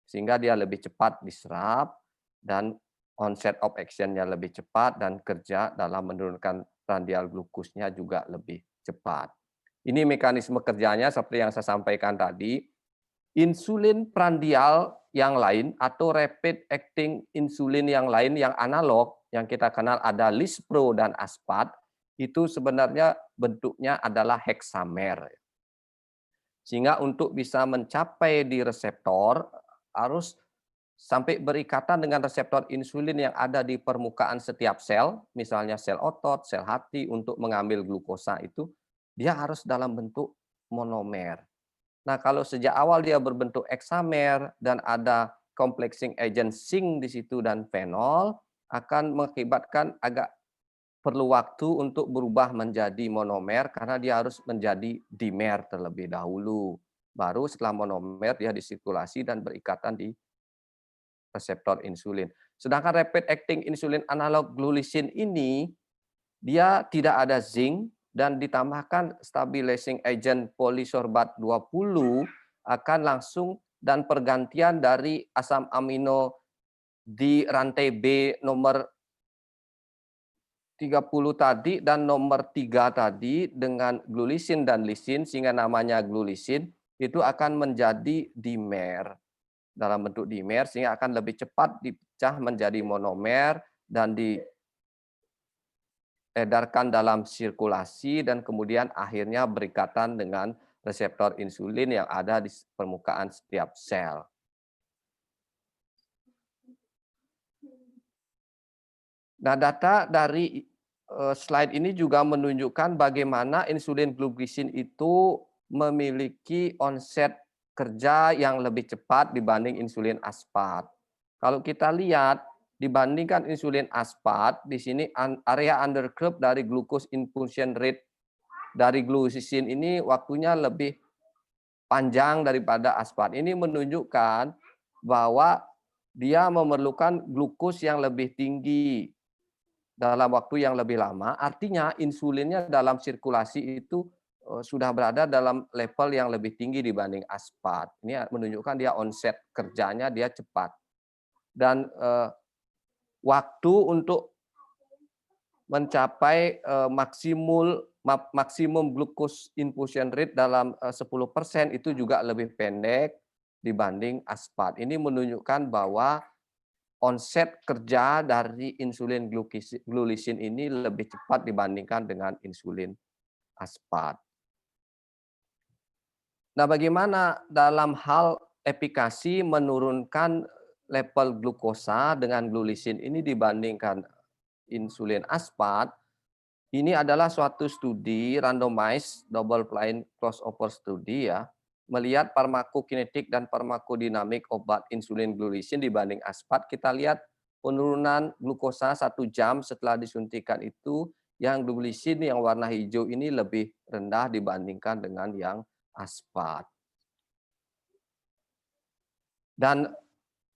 Sehingga dia lebih cepat diserap dan onset of action-nya lebih cepat dan kerja dalam menurunkan prandial glukosnya juga lebih cepat. Ini mekanisme kerjanya seperti yang saya sampaikan tadi. Insulin prandial yang lain atau rapid acting insulin yang lain yang analog yang kita kenal ada lispro dan aspat, itu sebenarnya bentuknya adalah heksamer. Sehingga untuk bisa mencapai di reseptor harus sampai berikatan dengan reseptor insulin yang ada di permukaan setiap sel, misalnya sel otot, sel hati untuk mengambil glukosa itu, dia harus dalam bentuk monomer. Nah, kalau sejak awal dia berbentuk heksamer dan ada complexing agent zinc di situ dan fenol, akan mengakibatkan agak perlu waktu untuk berubah menjadi monomer karena dia harus menjadi dimer terlebih dahulu. Baru setelah monomer dia disirkulasi dan berikatan di reseptor insulin. Sedangkan rapid acting insulin analog glulisin ini dia tidak ada zinc dan ditambahkan stabilizing agent polisorbat 20 akan langsung dan pergantian dari asam amino di rantai B nomor 30 tadi dan nomor 3 tadi dengan glulisin dan lisin sehingga namanya glulisin itu akan menjadi dimer dalam bentuk dimer sehingga akan lebih cepat dipecah menjadi monomer dan di edarkan dalam sirkulasi dan kemudian akhirnya berikatan dengan reseptor insulin yang ada di permukaan setiap sel. Nah, data dari slide ini juga menunjukkan bagaimana insulin glukosin itu memiliki onset kerja yang lebih cepat dibanding insulin aspat. Kalau kita lihat, dibandingkan insulin aspat, di sini area under curve dari glucose infusion rate dari glukosin ini waktunya lebih panjang daripada aspat. Ini menunjukkan bahwa dia memerlukan glukos yang lebih tinggi dalam waktu yang lebih lama, artinya insulinnya dalam sirkulasi itu sudah berada dalam level yang lebih tinggi dibanding aspat. Ini menunjukkan dia onset kerjanya dia cepat. Dan waktu untuk mencapai maksimum glucose infusion rate dalam 10% itu juga lebih pendek dibanding aspat. Ini menunjukkan bahwa onset kerja dari insulin glulisin ini lebih cepat dibandingkan dengan insulin aspat. Nah, bagaimana dalam hal efikasi menurunkan level glukosa dengan glulisin ini dibandingkan insulin aspat? Ini adalah suatu studi randomized double blind crossover study ya, melihat farmakokinetik dan farmakodinamik obat insulin glulisin dibanding aspat. Kita lihat penurunan glukosa 1 jam setelah disuntikan itu, yang glulisin yang warna hijau ini lebih rendah dibandingkan dengan yang aspat. Dan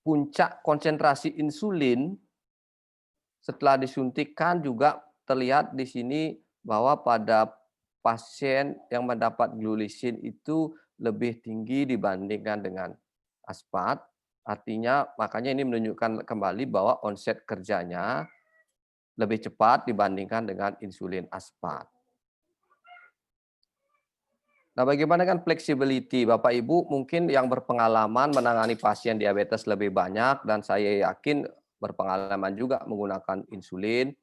puncak konsentrasi insulin setelah disuntikan juga terlihat di sini bahwa pada pasien yang mendapat glulisin itu lebih tinggi dibandingkan dengan aspat. Artinya makanya ini menunjukkan kembali bahwa onset kerjanya lebih cepat dibandingkan dengan insulin aspat. Nah, bagaimana dengan flexibility? Bapak Ibu mungkin yang berpengalaman menangani pasien diabetes lebih banyak dan saya yakin berpengalaman juga menggunakan insulin.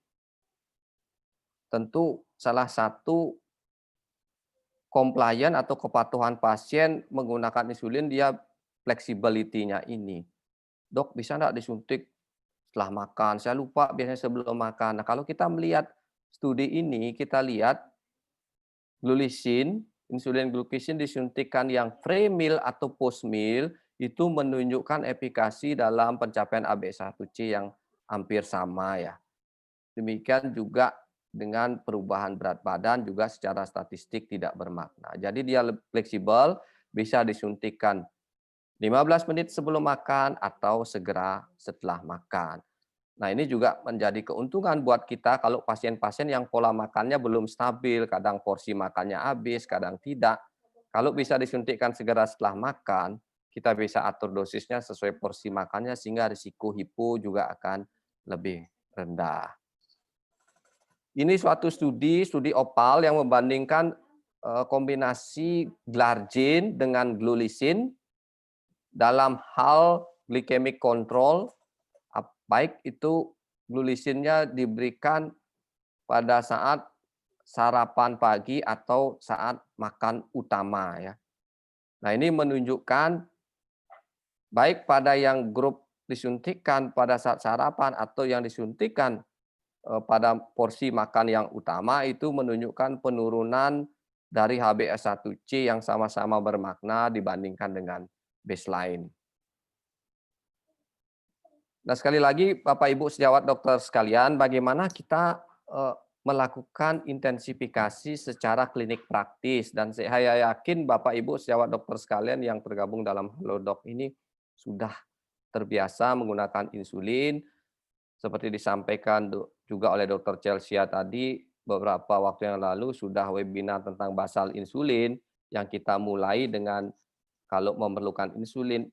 Tentu salah satu compliant atau kepatuhan pasien menggunakan insulin dia flexibility-nya ini. Dok, bisa nggak disuntik setelah makan? Saya lupa biasanya sebelum makan. Nah, kalau kita melihat studi ini, kita lihat glulisin, insulin glukosin disuntikan yang pre-meal atau post-meal itu menunjukkan efikasi dalam pencapaian AB1C yang hampir sama ya. Demikian juga dengan perubahan berat badan juga secara statistik tidak bermakna. Jadi dia fleksibel, bisa disuntikan 15 menit sebelum makan atau segera setelah makan. Nah, ini juga menjadi keuntungan buat kita kalau pasien-pasien yang pola makannya belum stabil, kadang porsi makannya habis, kadang tidak. Kalau bisa disuntikkan segera setelah makan, kita bisa atur dosisnya sesuai porsi makannya sehingga risiko hipo juga akan lebih rendah. Ini suatu studi OPAL yang membandingkan kombinasi glargine dengan glulisin dalam hal glycemic control, baik itu glulisinnya diberikan pada saat sarapan pagi atau saat makan utama ya. Nah, ini menunjukkan baik pada yang grup disuntikan pada saat sarapan atau yang disuntikan pada porsi makan yang utama itu menunjukkan penurunan dari HbA1c yang sama-sama bermakna dibandingkan dengan baseline. Nah, sekali lagi Bapak Ibu sejawat dokter sekalian, bagaimana kita melakukan intensifikasi secara klinik praktis, dan saya yakin Bapak Ibu sejawat dokter sekalian yang tergabung dalam Halodoc ini sudah terbiasa menggunakan insulin. Seperti disampaikan juga oleh Dr. Chelsea tadi, beberapa waktu yang lalu sudah webinar tentang basal insulin yang kita mulai dengan kalau memerlukan insulin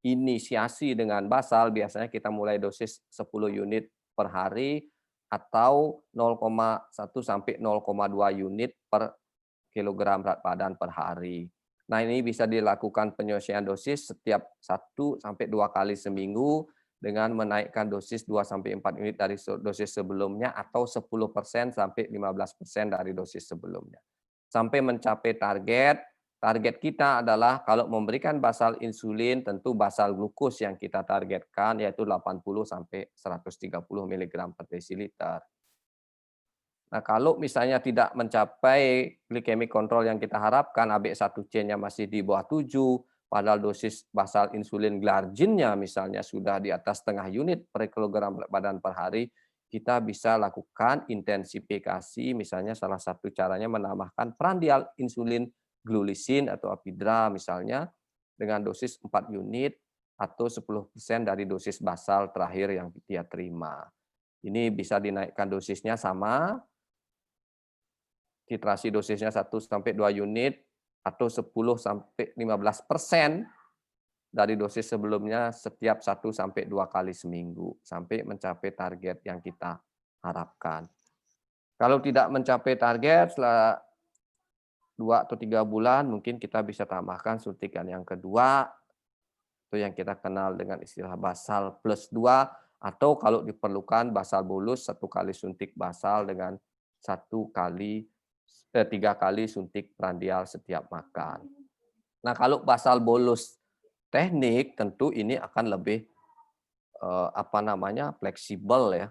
inisiasi dengan basal, biasanya kita mulai dosis 10 unit per hari atau 0,1 sampai 0,2 unit per kilogram berat badan per hari. Nah, ini bisa dilakukan penyesuaian dosis setiap 1 sampai 2 kali seminggu dengan menaikkan dosis 2-4 unit dari dosis sebelumnya atau 10% sampai 15% dari dosis sebelumnya. Sampai mencapai target kita adalah kalau memberikan basal insulin tentu basal glukos yang kita targetkan yaitu 80 sampai 130 mg per desiliter. Nah, kalau misalnya tidak mencapai glycemic control yang kita harapkan, AB1C-nya masih di bawah 7, padahal dosis basal insulin glarginnya misalnya sudah di atas setengah unit per kilogram berat badan per hari, kita bisa lakukan intensifikasi, misalnya salah satu caranya menambahkan prandial insulin glulisin atau apidra misalnya dengan dosis 4 unit atau 10% dari dosis basal terakhir yang dia terima. Ini bisa dinaikkan dosisnya sama, titrasi dosisnya 1-2 unit atau 10-15% dari dosis sebelumnya setiap 1-2 kali seminggu sampai mencapai target yang kita harapkan. Kalau tidak mencapai target setelah 2 atau 3 bulan mungkin kita bisa tambahkan suntikan yang kedua itu yang kita kenal dengan istilah basal plus 2 atau kalau diperlukan basal bolus 1 kali suntik basal dengan 3 kali suntik prandial setiap makan. Nah, kalau basal bolus teknik tentu ini akan lebih fleksibel ya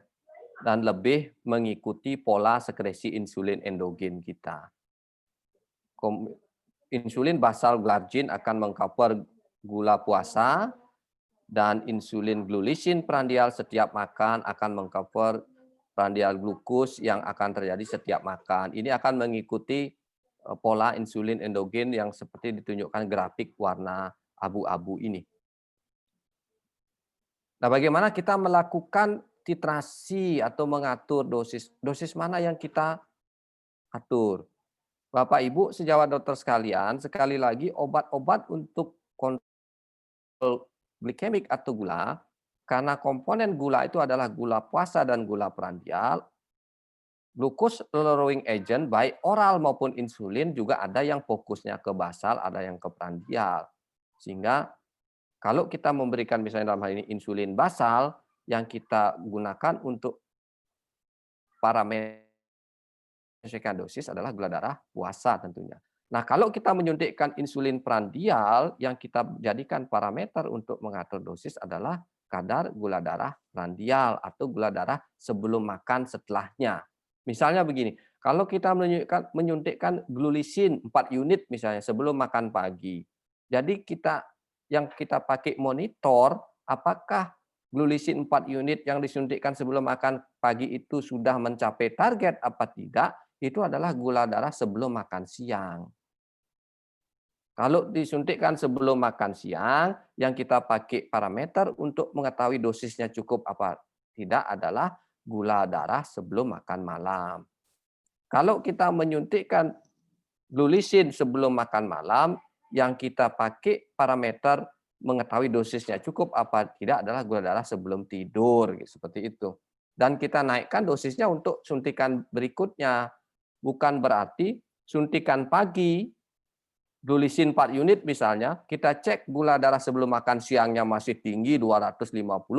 dan lebih mengikuti pola sekresi insulin endogen kita. Insulin basal glargin akan mengcover gula puasa dan insulin glulisin prandial setiap makan akan mengcover prandial glukos yang akan terjadi setiap makan. Ini akan mengikuti pola insulin endogen yang seperti ditunjukkan grafik warna abu-abu ini. Nah, bagaimana kita melakukan titrasi atau mengatur dosis? Dosis mana yang kita atur? Bapak Ibu sejawat dokter sekalian, sekali lagi obat-obat untuk kontrol glikemik atau gula, karena komponen gula itu adalah gula puasa dan gula prandial, glucose lowering agent baik oral maupun insulin juga ada yang fokusnya ke basal, ada yang ke prandial. Sehingga kalau kita memberikan misalnya dalam hal ini insulin basal, yang kita gunakan untuk parameter dosis adalah gula darah puasa tentunya. Nah, kalau kita menyuntikkan insulin prandial, yang kita jadikan parameter untuk mengatur dosis adalah kadar gula darah prandial atau gula darah sebelum makan setelahnya. Misalnya begini, kalau kita menyuntikkan glulisin 4 unit misalnya sebelum makan pagi. Jadi yang kita pakai monitor apakah glulisin 4 unit yang disuntikkan sebelum makan pagi itu sudah mencapai target apa tidak, itu adalah gula darah sebelum makan siang. Kalau disuntikkan sebelum makan siang, yang kita pakai parameter untuk mengetahui dosisnya cukup apa tidak adalah gula darah sebelum makan malam. Kalau kita menyuntikkan glulisin sebelum makan malam, yang kita pakai parameter mengetahui dosisnya cukup apa tidak adalah gula darah sebelum tidur, seperti itu. Dan kita naikkan dosisnya untuk suntikan berikutnya. Bukan berarti suntikan pagi, glulisin 4 unit misalnya, kita cek gula darah sebelum makan siangnya masih tinggi 250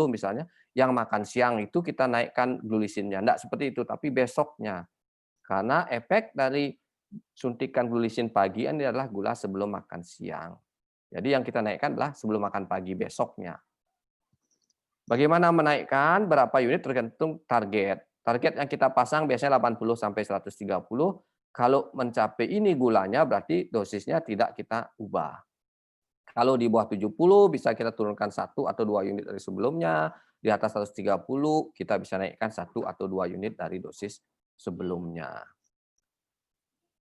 misalnya, yang makan siang itu kita naikkan glulisinnya. Enggak seperti itu, tapi besoknya. Karena efek dari suntikan glulisin pagi ini adalah gula sebelum makan siang. Jadi yang kita naikkan adalah sebelum makan pagi besoknya. Bagaimana menaikkan berapa unit tergantung target. Target yang kita pasang biasanya 80 sampai 130. Kalau mencapai ini gulanya berarti dosisnya tidak kita ubah. Kalau di bawah 70 bisa kita turunkan 1 atau 2 unit dari sebelumnya. Di atas 130 kita bisa naikkan 1 atau 2 unit dari dosis sebelumnya.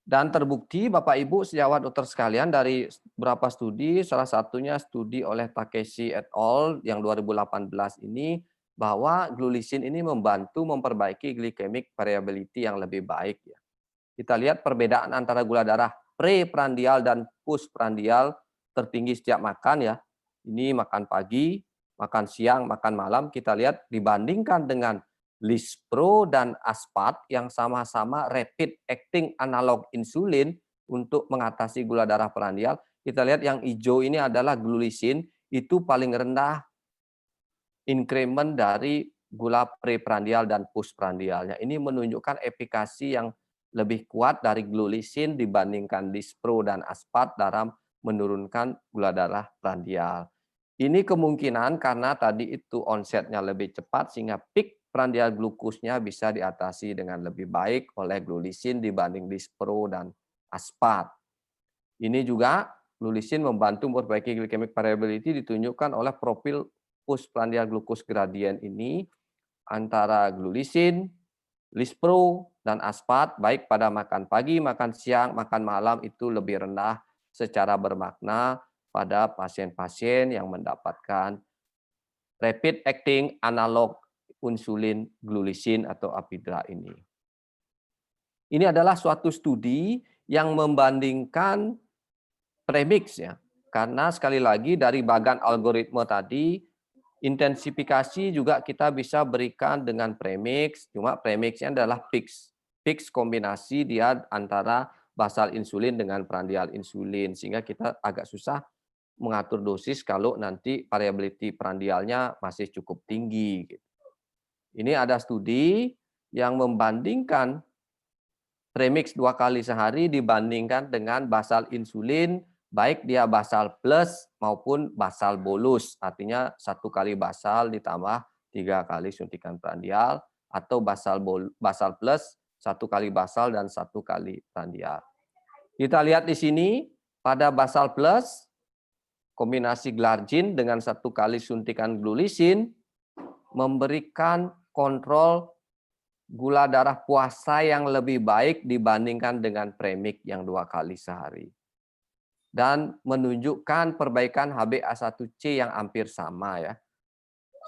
Dan terbukti Bapak Ibu sejawat dokter sekalian dari beberapa studi, salah satunya studi oleh Takeshi et al. Yang 2018 ini, bahwa glulisin ini membantu memperbaiki glycemic variability yang lebih baik. Ya. Kita lihat perbedaan antara gula darah preprandial dan postprandial tertinggi setiap makan ya. Ini makan pagi, makan siang, makan malam. Kita lihat dibandingkan dengan Lispro dan Aspart yang sama-sama rapid acting analog insulin untuk mengatasi gula darah prandial. Kita lihat yang hijau ini adalah glulisin, itu paling rendah increment dari gula preprandial dan postprandialnya. Ini menunjukkan efikasi yang lebih kuat dari glulisin dibandingkan dispro dan aspat dalam menurunkan gula darah prandial. Ini kemungkinan karena tadi itu onsetnya lebih cepat sehingga peak prandial glukosnya bisa diatasi dengan lebih baik oleh glulisin dibanding dispro dan aspat. Ini juga glulisin membantu memperbaiki glycemic variability ditunjukkan oleh profil postprandial glucose gradient ini antara glulisin, lispro, dan aspat baik pada makan pagi, makan siang, makan malam itu lebih rendah secara bermakna pada pasien-pasien yang mendapatkan rapid acting analog insulin glulisin atau Apidra ini. Ini adalah suatu studi yang membandingkan premix ya. Karena sekali lagi dari bagan algoritma tadi intensifikasi juga kita bisa berikan dengan premix, cuma premixnya adalah fix. Fix kombinasi dia antara basal insulin dengan prandial insulin sehingga kita agak susah mengatur dosis kalau nanti variability prandialnya masih cukup tinggi. Ini ada studi yang membandingkan premix 2 kali sehari dibandingkan dengan basal insulin, baik dia basal plus maupun basal bolus. Artinya 1 kali basal ditambah 3 kali suntikan prandial, atau basal plus 1 kali basal dan 1 kali prandial. Kita lihat di sini pada basal plus kombinasi glargin dengan 1 kali suntikan glulisin memberikan kontrol gula darah puasa yang lebih baik dibandingkan dengan premix yang 2 kali sehari. Dan menunjukkan perbaikan HbA1c yang hampir sama ya.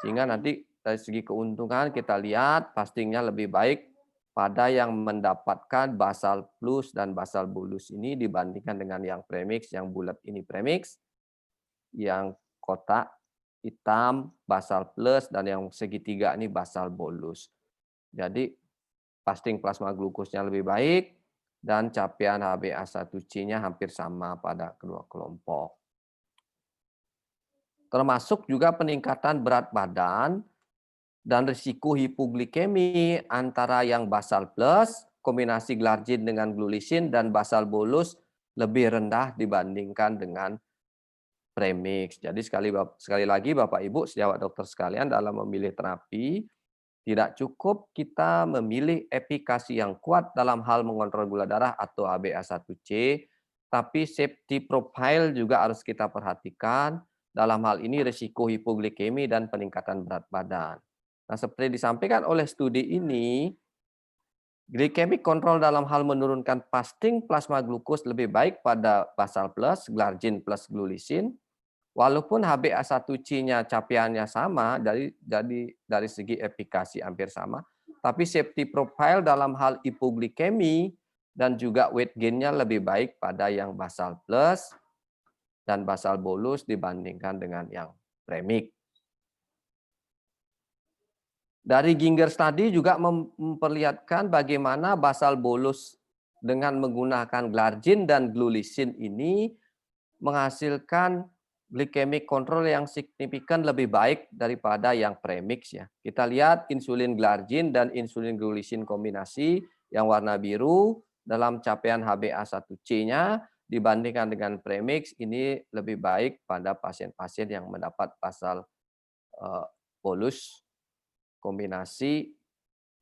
Sehingga nanti dari segi keuntungan kita lihat fastingnya lebih baik pada yang mendapatkan basal plus dan basal bolus ini dibandingkan dengan yang premix, yang bulat ini premix, yang kotak hitam basal plus, dan yang segitiga ini basal bolus. Jadi fasting plasma glukosnya lebih baik dan capaian HbA1c-nya hampir sama pada kedua kelompok. Termasuk juga peningkatan berat badan dan risiko hipoglikemi antara yang basal plus, kombinasi glargin dengan glulisin, dan basal bolus lebih rendah dibandingkan dengan premix. Jadi sekali lagi Bapak Ibu sejawat dokter sekalian, dalam memilih terapi tidak cukup kita memilih efikasi yang kuat dalam hal mengontrol gula darah atau HbA1c, tapi safety profile juga harus kita perhatikan. Dalam hal ini risiko hipoglikemi dan peningkatan berat badan. Nah, seperti disampaikan oleh studi ini, glycemic control dalam hal menurunkan fasting plasma glukos lebih baik pada basal plus, glargin plus glulisin. Walaupun HbA1c-nya capaiannya sama dari segi efikasi hampir sama, tapi safety profile dalam hal hipoglikemi dan juga weight gain-nya lebih baik pada yang basal plus dan basal bolus dibandingkan dengan yang premix. Dari Ginger Study juga memperlihatkan bagaimana basal bolus dengan menggunakan glargin dan glulisin ini menghasilkan glycemic control yang signifikan lebih baik daripada yang premix ya. Kita lihat insulin glargin dan insulin glulisin kombinasi yang warna biru dalam capaian HbA1c-nya dibandingkan dengan premix ini lebih baik pada pasien-pasien yang mendapat basal bolus kombinasi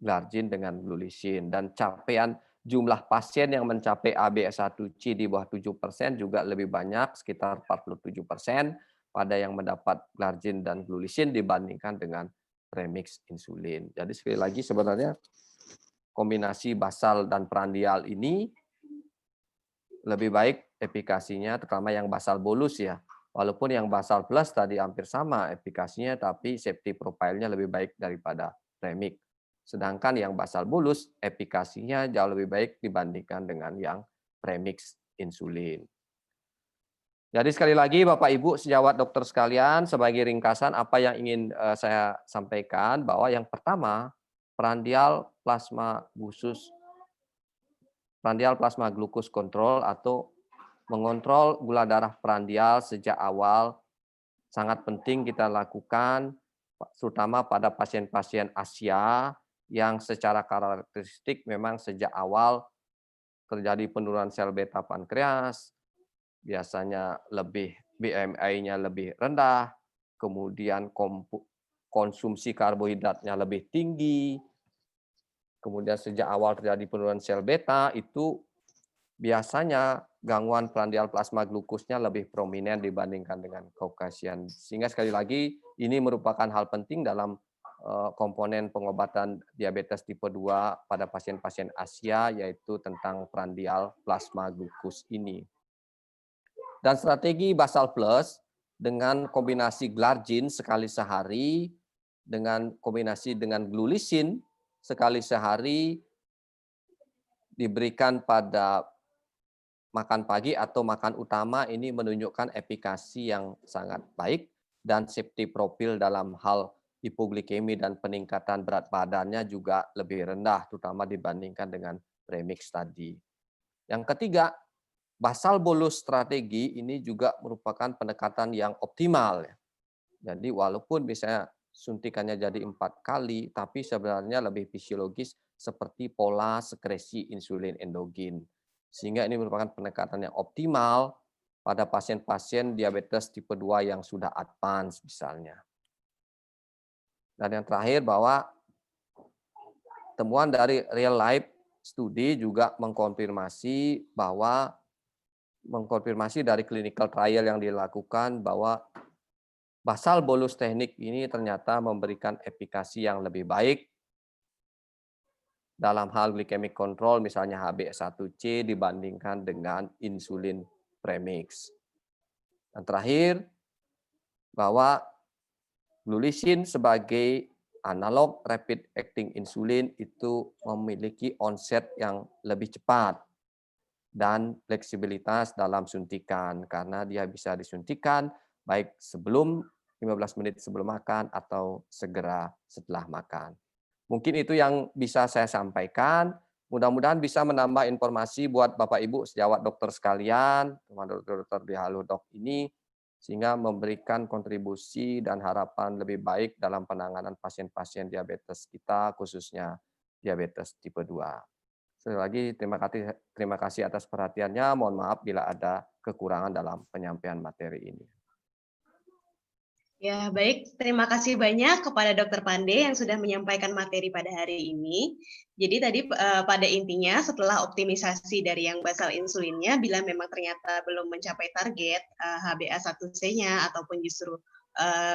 glargin dengan glulisin, dan capaian jumlah pasien yang mencapai HbA1c di bawah 7% juga lebih banyak, sekitar 47% pada yang mendapat glargin dan glulisin dibandingkan dengan premix insulin. Jadi sekali lagi sebenarnya kombinasi basal dan prandial ini lebih baik efikasinya, terutama yang basal bolus ya. Walaupun yang basal plus tadi hampir sama efikasinya, tapi safety profile-nya lebih baik daripada premix. Sedangkan yang basal bolus efikasinya jauh lebih baik dibandingkan dengan yang premix insulin. Jadi sekali lagi Bapak Ibu sejawat dokter sekalian, sebagai ringkasan apa yang ingin saya sampaikan, bahwa yang pertama prandial plasma glukos kontrol atau mengontrol gula darah prandial sejak awal sangat penting kita lakukan terutama pada pasien-pasien Asia yang secara karakteristik memang sejak awal terjadi penurunan sel beta pankreas, biasanya BMI-nya lebih rendah, kemudian konsumsi karbohidratnya lebih tinggi, kemudian sejak awal terjadi penurunan sel beta, itu biasanya gangguan prandial plasma glukosnya lebih prominent dibandingkan dengan Caucasian. Sehingga sekali lagi ini merupakan hal penting dalam komponen pengobatan diabetes tipe 2 pada pasien-pasien Asia, yaitu tentang prandial plasma glukos ini. Dan strategi Basal Plus dengan kombinasi glargin sekali sehari, dengan kombinasi dengan glulisin sekali sehari, diberikan pada makan pagi atau makan utama, ini menunjukkan efikasi yang sangat baik dan safety profil dalam hal hipoglikemi dan peningkatan berat badannya juga lebih rendah, terutama dibandingkan dengan premix tadi. Yang ketiga, basal bolus strategi ini juga merupakan pendekatan yang optimal. Jadi walaupun misalnya suntikannya jadi 4 kali, tapi sebenarnya lebih fisiologis seperti pola sekresi insulin endogen. Sehingga ini merupakan pendekatan yang optimal pada pasien-pasien diabetes tipe 2 yang sudah advance misalnya. Dan yang terakhir bahwa temuan dari real life studi juga mengkonfirmasi dari clinical trial yang dilakukan bahwa basal bolus teknik ini ternyata memberikan efikasi yang lebih baik dalam hal glycemic control, misalnya HbA1c dibandingkan dengan insulin premix. Dan terakhir, bahwa glulisin sebagai analog rapid acting insulin itu memiliki onset yang lebih cepat dan fleksibilitas dalam suntikan, karena dia bisa disuntikan baik sebelum 15 menit sebelum makan atau segera setelah makan. Mungkin itu yang bisa saya sampaikan. Mudah-mudahan bisa menambah informasi buat Bapak Ibu sejawat dokter sekalian, teman dokter di Halodoc ini, sehingga memberikan kontribusi dan harapan lebih baik dalam penanganan pasien-pasien diabetes kita, khususnya diabetes tipe 2. Sekali lagi terima kasih atas perhatiannya. Mohon maaf bila ada kekurangan dalam penyampaian materi ini. Ya, baik. Terima kasih banyak kepada Dr. Pandey yang sudah menyampaikan materi pada hari ini. Jadi tadi pada intinya setelah optimisasi dari yang basal insulinnya, bila memang ternyata belum mencapai target HbA1c-nya ataupun justru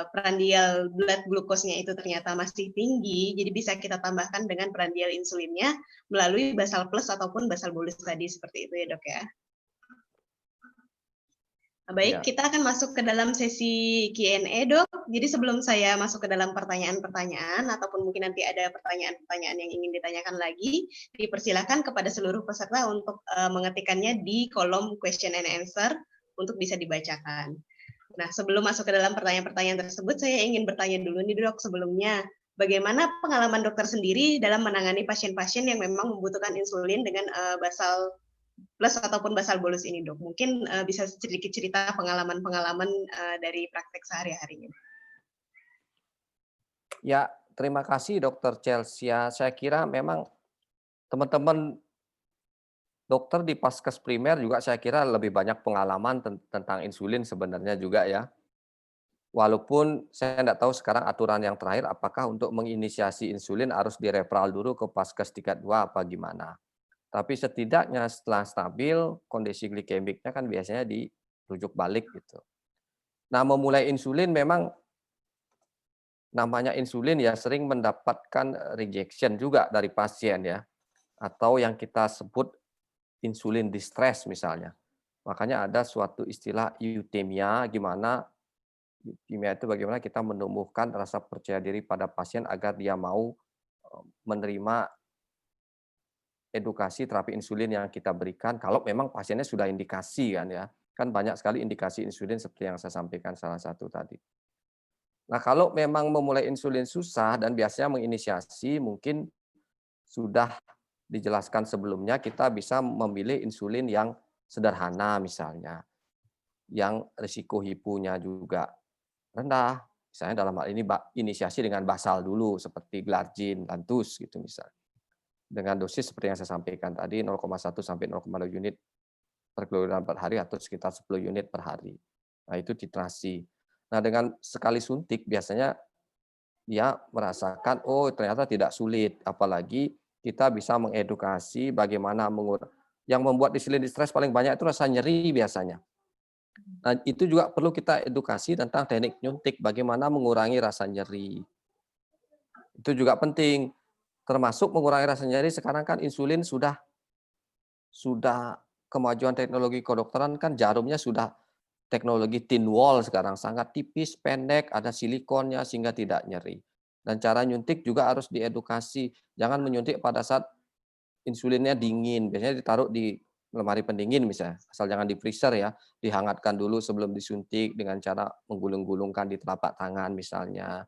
prandial blood glucose-nya itu ternyata masih tinggi, jadi bisa kita tambahkan dengan prandial insulinnya melalui basal plus ataupun basal bolus tadi, seperti itu ya dok ya. Baik, kita akan masuk ke dalam sesi Q&A, Dok. Jadi sebelum saya masuk ke dalam pertanyaan-pertanyaan, ataupun mungkin nanti ada pertanyaan-pertanyaan yang ingin ditanyakan lagi, dipersilakan kepada seluruh peserta untuk mengetikkannya di kolom question and answer untuk bisa dibacakan. Nah, sebelum masuk ke dalam pertanyaan-pertanyaan tersebut, saya ingin bertanya dulu nih, Dok, sebelumnya. Bagaimana pengalaman dokter sendiri dalam menangani pasien-pasien yang memang membutuhkan insulin dengan basal plus ataupun basal bolus ini, Dok? Mungkin bisa sedikit cerita pengalaman-pengalaman dari praktek sehari-harinya. Ya, terima kasih Dr. Chelsea. Saya kira memang teman-teman dokter di Paskes primer juga saya kira lebih banyak pengalaman tentang insulin sebenarnya juga ya. Walaupun saya tidak tahu sekarang aturan yang terakhir apakah untuk menginisiasi insulin harus direferal dulu ke Paskes tingkat 2 apa gimana. Tapi setidaknya setelah stabil, kondisi glikemiknya kan biasanya dirujuk balik gitu. Nah, memulai insulin memang namanya insulin ya sering mendapatkan rejection juga dari pasien ya. Atau yang kita sebut insulin distress misalnya. Makanya ada suatu istilah euthymia, euthymia itu bagaimana kita menumbuhkan rasa percaya diri pada pasien agar dia mau menerima edukasi terapi insulin yang kita berikan kalau memang pasiennya sudah indikasi kan ya. Kan banyak sekali indikasi insulin seperti yang saya sampaikan salah satu tadi. Nah, kalau memang memulai insulin susah dan biasanya menginisiasi mungkin sudah dijelaskan sebelumnya kita bisa memilih insulin yang sederhana misalnya. Yang risiko hiponya juga rendah, Misalnya dalam hal ini inisiasi dengan basal dulu seperti Glargin, Lantus gitu misalnya. Dengan dosis seperti yang saya sampaikan tadi 0,1 sampai 0,2 unit per kilogram per hari atau sekitar 10 unit per hari. Nah, itu titrasi. Nah, dengan sekali suntik biasanya dia merasakan, oh ternyata tidak sulit. Apalagi kita bisa mengedukasi bagaimana yang membuat insulin distress paling banyak itu rasa nyeri biasanya. Nah, itu juga perlu kita edukasi tentang teknik nyuntik, bagaimana mengurangi rasa nyeri. Itu juga penting. Termasuk mengurangi rasa nyeri, sekarang kan insulin sudah kemajuan teknologi kedokteran kan jarumnya sudah teknologi thin wall sekarang, sangat tipis, pendek, ada silikonnya sehingga tidak nyeri. Dan cara nyuntik juga harus diedukasi. Jangan menyuntik pada saat insulinnya dingin, biasanya ditaruh di lemari pendingin misalnya, asal jangan di freezer ya, dihangatkan dulu sebelum disuntik dengan cara menggulung-gulungkan di telapak tangan misalnya.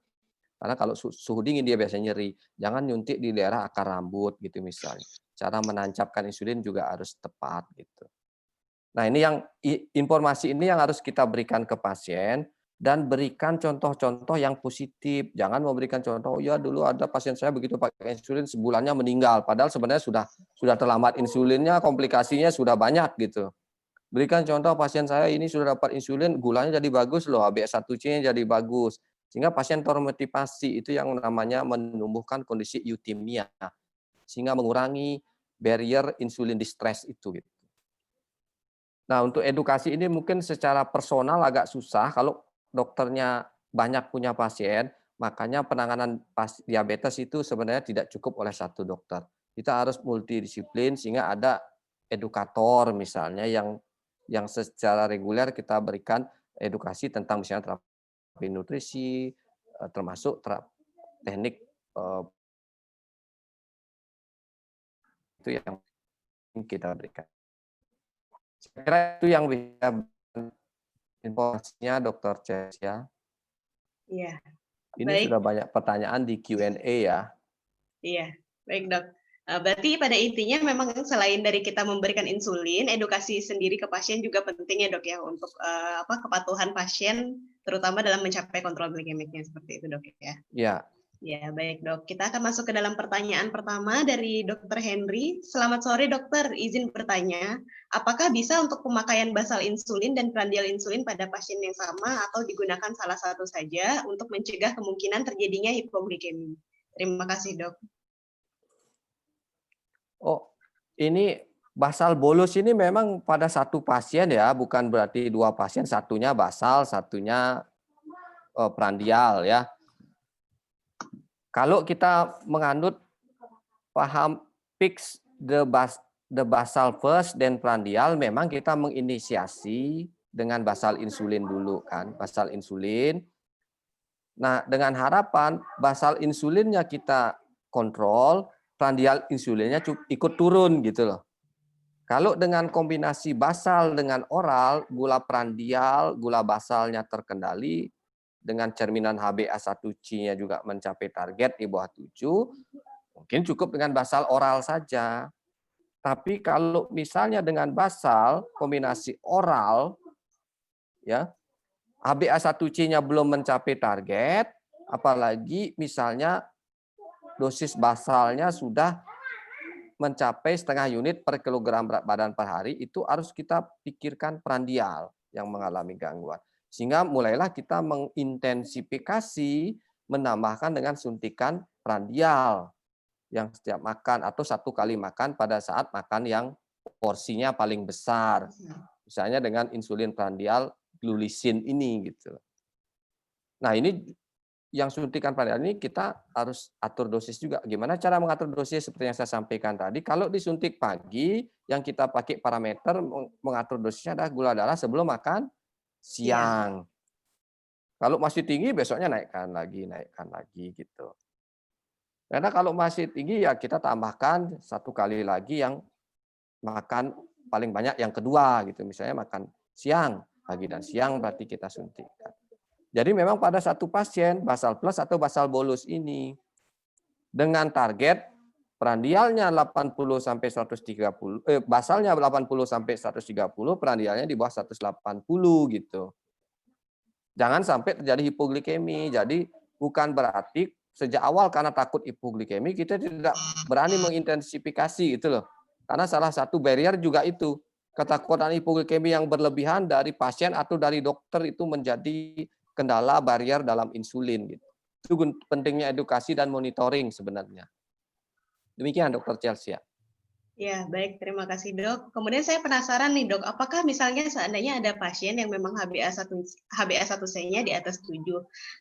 Karena kalau suhu dingin dia biasanya nyeri, jangan nyuntik di daerah akar rambut gitu misalnya. Cara menancapkan insulin juga harus tepat gitu. Nah, ini yang informasi ini yang harus kita berikan ke pasien dan berikan contoh-contoh yang positif. Jangan memberikan contoh, ya dulu ada pasien saya begitu pakai insulin sebulannya meninggal, padahal sebenarnya sudah terlambat insulinnya, komplikasinya sudah banyak gitu. Berikan contoh pasien saya ini sudah dapat insulin, gulanya jadi bagus loh, HbA1c-nya jadi bagus. Sehingga pasien termotivasi, itu yang namanya menumbuhkan kondisi euthymia. Sehingga mengurangi barrier insulin distress itu gitu. Nah, untuk edukasi ini mungkin secara personal agak susah kalau dokternya banyak punya pasien, makanya penanganan diabetes itu sebenarnya tidak cukup oleh satu dokter. Kita harus multidisiplin sehingga ada edukator misalnya yang secara reguler kita berikan edukasi tentang misalnya terapi nutrisi, termasuk teknik itu yang kita berikan. Saya kira itu yang bisa informasinya Dr. Ces ya. Iya. Ini Baik. sudah banyak pertanyaan di Q&A ya. Iya, baik dok. Berarti pada intinya memang selain dari kita memberikan insulin, edukasi sendiri ke pasien juga penting ya dok ya untuk kepatuhan pasien, terutama dalam mencapai kontrol glikemiknya seperti itu dok ya. Ya. Ya, baik dok. Kita akan masuk ke dalam pertanyaan pertama dari Dr. Henry. Selamat sore dokter, izin bertanya, apakah bisa untuk pemakaian basal insulin dan prandial insulin pada pasien yang sama atau digunakan salah satu saja untuk mencegah kemungkinan terjadinya hipoglikemi? Terima kasih dok. Oh, ini basal bolus ini memang pada satu pasien ya, bukan berarti dua pasien, satunya basal, satunya prandial ya. Kalau kita menganut paham fix the basal first dan prandial, memang kita menginisiasi dengan basal insulin dulu kan, basal insulin. Nah, dengan harapan basal insulinnya kita kontrol, prandial insulinnya ikut turun gitu loh. Kalau dengan kombinasi basal dengan oral, gula prandial, gula basalnya terkendali, dengan cerminan HbA1c-nya juga mencapai target di bawah 7, mungkin cukup dengan basal oral saja. Tapi kalau misalnya dengan basal, kombinasi oral, ya, HbA1c-nya belum mencapai target, apalagi misalnya dosis basalnya sudah mencapai setengah unit per kilogram berat badan per hari, itu harus kita pikirkan prandial yang mengalami gangguan. Sehingga mulailah kita mengintensifikasi, menambahkan dengan suntikan prandial yang setiap makan atau satu kali makan pada saat makan yang porsinya paling besar. Misalnya dengan insulin prandial glulisin ini gitu. Nah, ini yang suntikan prandial ini kita harus atur dosis juga. Gimana cara mengatur dosis seperti yang saya sampaikan tadi? Kalau disuntik pagi, yang kita pakai parameter mengatur dosisnya adalah gula darah sebelum makan siang. Kalau masih tinggi, besoknya naikkan lagi gitu. Karena kalau masih tinggi ya kita tambahkan satu kali lagi yang makan paling banyak yang kedua gitu. Misalnya makan siang, pagi dan siang berarti kita suntikkan. Jadi memang pada satu pasien basal plus atau basal bolus ini dengan target prandialnya 80 sampai 130, basalnya 80 sampai 130, prandialnya di bawah 180 gitu. Jangan sampai terjadi hipoglikemi. Jadi bukan berarti sejak awal karena takut hipoglikemi kita tidak berani mengintensifikasi itu loh. Karena salah satu barrier juga itu ketakutan hipoglikemi yang berlebihan dari pasien atau dari dokter itu menjadi kendala barrier dalam insulin gitu. Itu pentingnya edukasi dan monitoring sebenarnya. Demikian Dokter Chelsea. Ya, baik. Terima kasih, Dok. Kemudian saya penasaran nih, Dok. Apakah misalnya seandainya ada pasien yang memang HbA1c-nya di atas 7,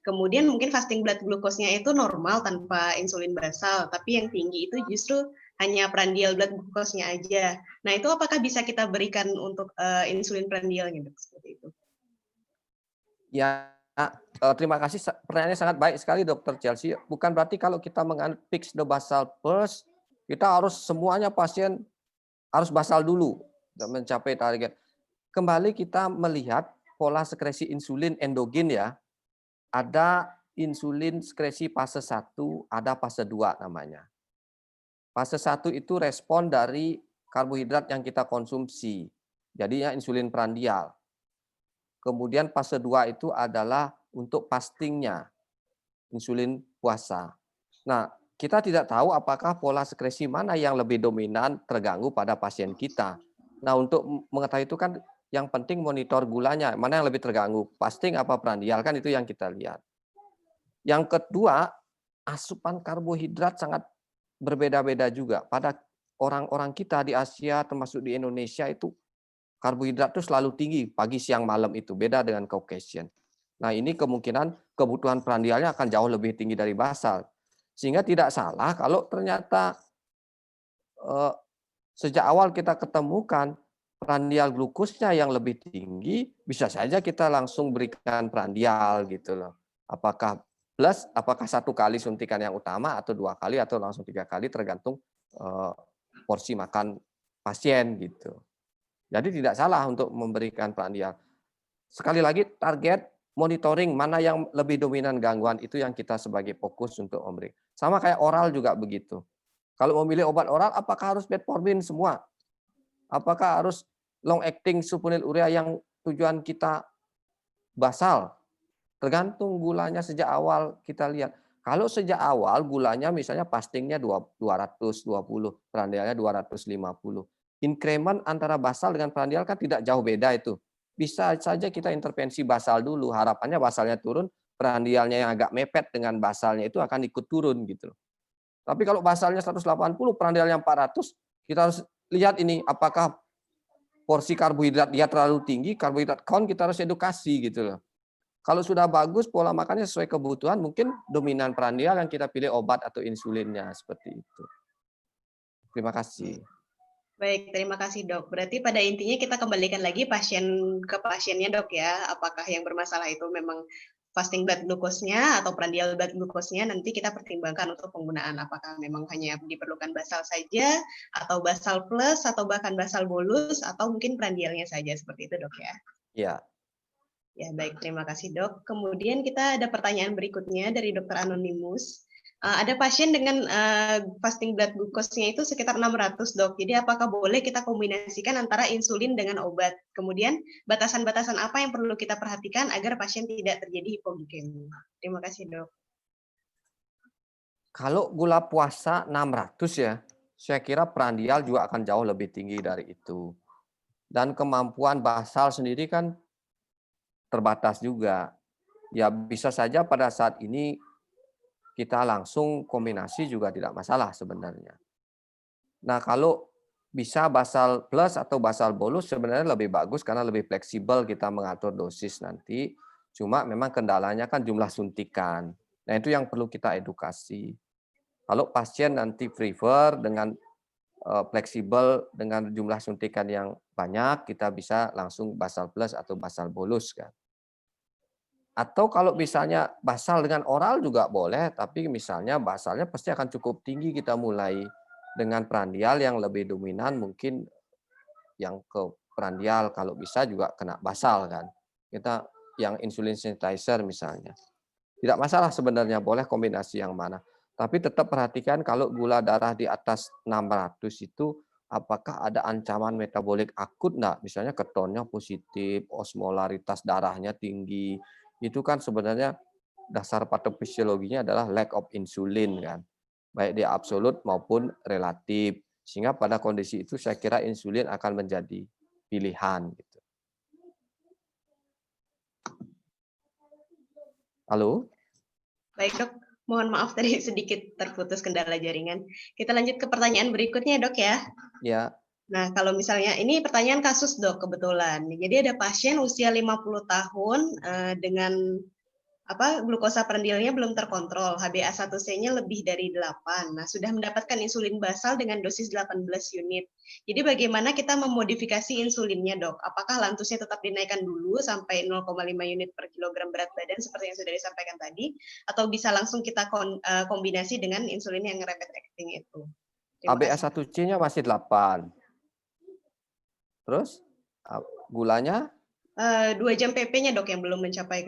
kemudian mungkin fasting blood glucose-nya itu normal tanpa insulin basal, tapi yang tinggi itu justru hanya prandial blood glucose-nya aja. Nah, itu apakah bisa kita berikan untuk insulin prandialnya, Dok? Seperti itu. Ya, terima kasih. Pertanyaannya sangat baik sekali, Dokter Chelsea. Bukan berarti kalau kita fix the basal first, kita harus semuanya pasien harus basal dulu untuk mencapai target. Kembali kita melihat pola sekresi insulin endogen ya. Ada insulin sekresi fase 1, ada fase 2 namanya. Fase 1 itu respon dari karbohidrat yang kita konsumsi. Jadinya insulin prandial. Kemudian fase 2 itu adalah untuk fastingnya, insulin puasa. Nah, kita tidak tahu apakah pola sekresi mana yang lebih dominan terganggu pada pasien kita. Nah, untuk mengetahui itu kan yang penting monitor gulanya, mana yang lebih terganggu, fasting apa prandial, kan itu yang kita lihat. Yang kedua, asupan karbohidrat sangat berbeda-beda juga. Pada orang-orang kita di Asia termasuk di Indonesia itu karbohidrat itu selalu tinggi pagi, siang, malam itu. Beda dengan Caucasian. Nah, ini kemungkinan kebutuhan prandialnya akan jauh lebih tinggi dari basal. Sehingga tidak salah kalau ternyata sejak awal kita ketemukan prandial glukosnya yang lebih tinggi, bisa saja kita langsung berikan prandial gitu loh. Apakah plus, apakah 1 kali suntikan yang utama atau 2 kali atau langsung 3 kali tergantung porsi makan pasien gitu. Jadi tidak salah untuk memberikan prandial. Sekali lagi target monitoring mana yang lebih dominan gangguan itu yang kita sebagai fokus untuk memberi. Sama kayak oral juga begitu. Kalau memilih obat oral, apakah harus metformin semua? Apakah harus long acting sulfonylurea yang tujuan kita basal? Tergantung gulanya sejak awal kita lihat. Kalau sejak awal gulanya misalnya fastingnya 220, prandialnya 250. Increment antara basal dengan prandial kan tidak jauh beda itu. Bisa saja kita intervensi basal dulu, harapannya basalnya turun, prandialnya yang agak mepet dengan basalnya itu akan ikut turun gitu. Tapi kalau basalnya 180, prandialnya 400, kita harus lihat ini apakah porsi karbohidrat dia terlalu tinggi, karbohidrat count kita harus edukasi gitu loh. Kalau sudah bagus pola makannya sesuai kebutuhan, mungkin dominan prandial yang kita pilih obat atau insulinnya seperti itu. Terima kasih. Baik, terima kasih, Dok. Berarti pada intinya kita kembalikan lagi pasien ke pasiennya, Dok ya. Apakah yang bermasalah itu memang fasting blood glucose-nya atau prandial blood glucose-nya, nanti kita pertimbangkan untuk penggunaan apakah memang hanya diperlukan basal saja atau basal plus atau bahkan basal bolus atau mungkin prandialnya saja, seperti itu, Dok ya. Ya. Ya, baik. Terima kasih, Dok. Kemudian kita ada pertanyaan berikutnya dari Dokter Anonymous. Ada pasien dengan fasting blood glucose-nya itu sekitar 600, Dok. Jadi apakah boleh kita kombinasikan antara insulin dengan obat? Kemudian batasan-batasan apa yang perlu kita perhatikan agar pasien tidak terjadi hipoglikemi? Terima kasih, Dok. Kalau gula puasa 600 ya, saya kira prandial juga akan jauh lebih tinggi dari itu. Dan kemampuan basal sendiri kan terbatas juga. Ya bisa saja pada saat ini kita langsung kombinasi juga tidak masalah sebenarnya. Nah, kalau bisa basal plus atau basal bolus sebenarnya lebih bagus karena lebih fleksibel kita mengatur dosis nanti. Cuma memang kendalanya kan jumlah suntikan. Nah, itu yang perlu kita edukasi. Kalau pasien nanti prefer dengan fleksibel dengan jumlah suntikan yang banyak, kita bisa langsung basal plus atau basal bolus kan. Atau kalau misalnya basal dengan oral juga boleh, tapi misalnya basalnya pasti akan cukup tinggi, kita mulai dengan prandial yang lebih dominan, mungkin yang ke prandial, kalau bisa juga kena basal kan. Kita yang insulin sensitizer misalnya. Tidak masalah sebenarnya, boleh kombinasi yang mana. Tapi tetap perhatikan kalau gula darah di atas 600 itu apakah ada ancaman metabolik akut enggak? Misalnya ketonnya positif, osmolaritas darahnya tinggi, itu kan sebenarnya dasar patofisiologinya adalah lack of insulin kan, baik di absolut maupun relatif. Sehingga pada kondisi itu saya kira insulin akan menjadi pilihan. Gitu. Halo? Baik dok, mohon maaf tadi sedikit terputus kendala jaringan. Kita lanjut ke pertanyaan berikutnya dok ya. Ya. Nah kalau misalnya ini pertanyaan kasus dok kebetulan. Jadi ada pasien usia 50 tahun dengan glukosa perendilnya belum terkontrol, HbA1c-nya lebih dari 8. Nah, sudah mendapatkan insulin basal dengan dosis 18 unit. Jadi bagaimana kita memodifikasi insulinnya, Dok? Apakah lantusnya tetap dinaikkan dulu sampai 0,5 unit per kilogram berat badan seperti yang sudah disampaikan tadi, atau bisa langsung kita kombinasi dengan insulin yang rapid acting itu? HbA1c-nya masih 8. Terus gulanya? 2 jam PP-nya dok yang belum mencapai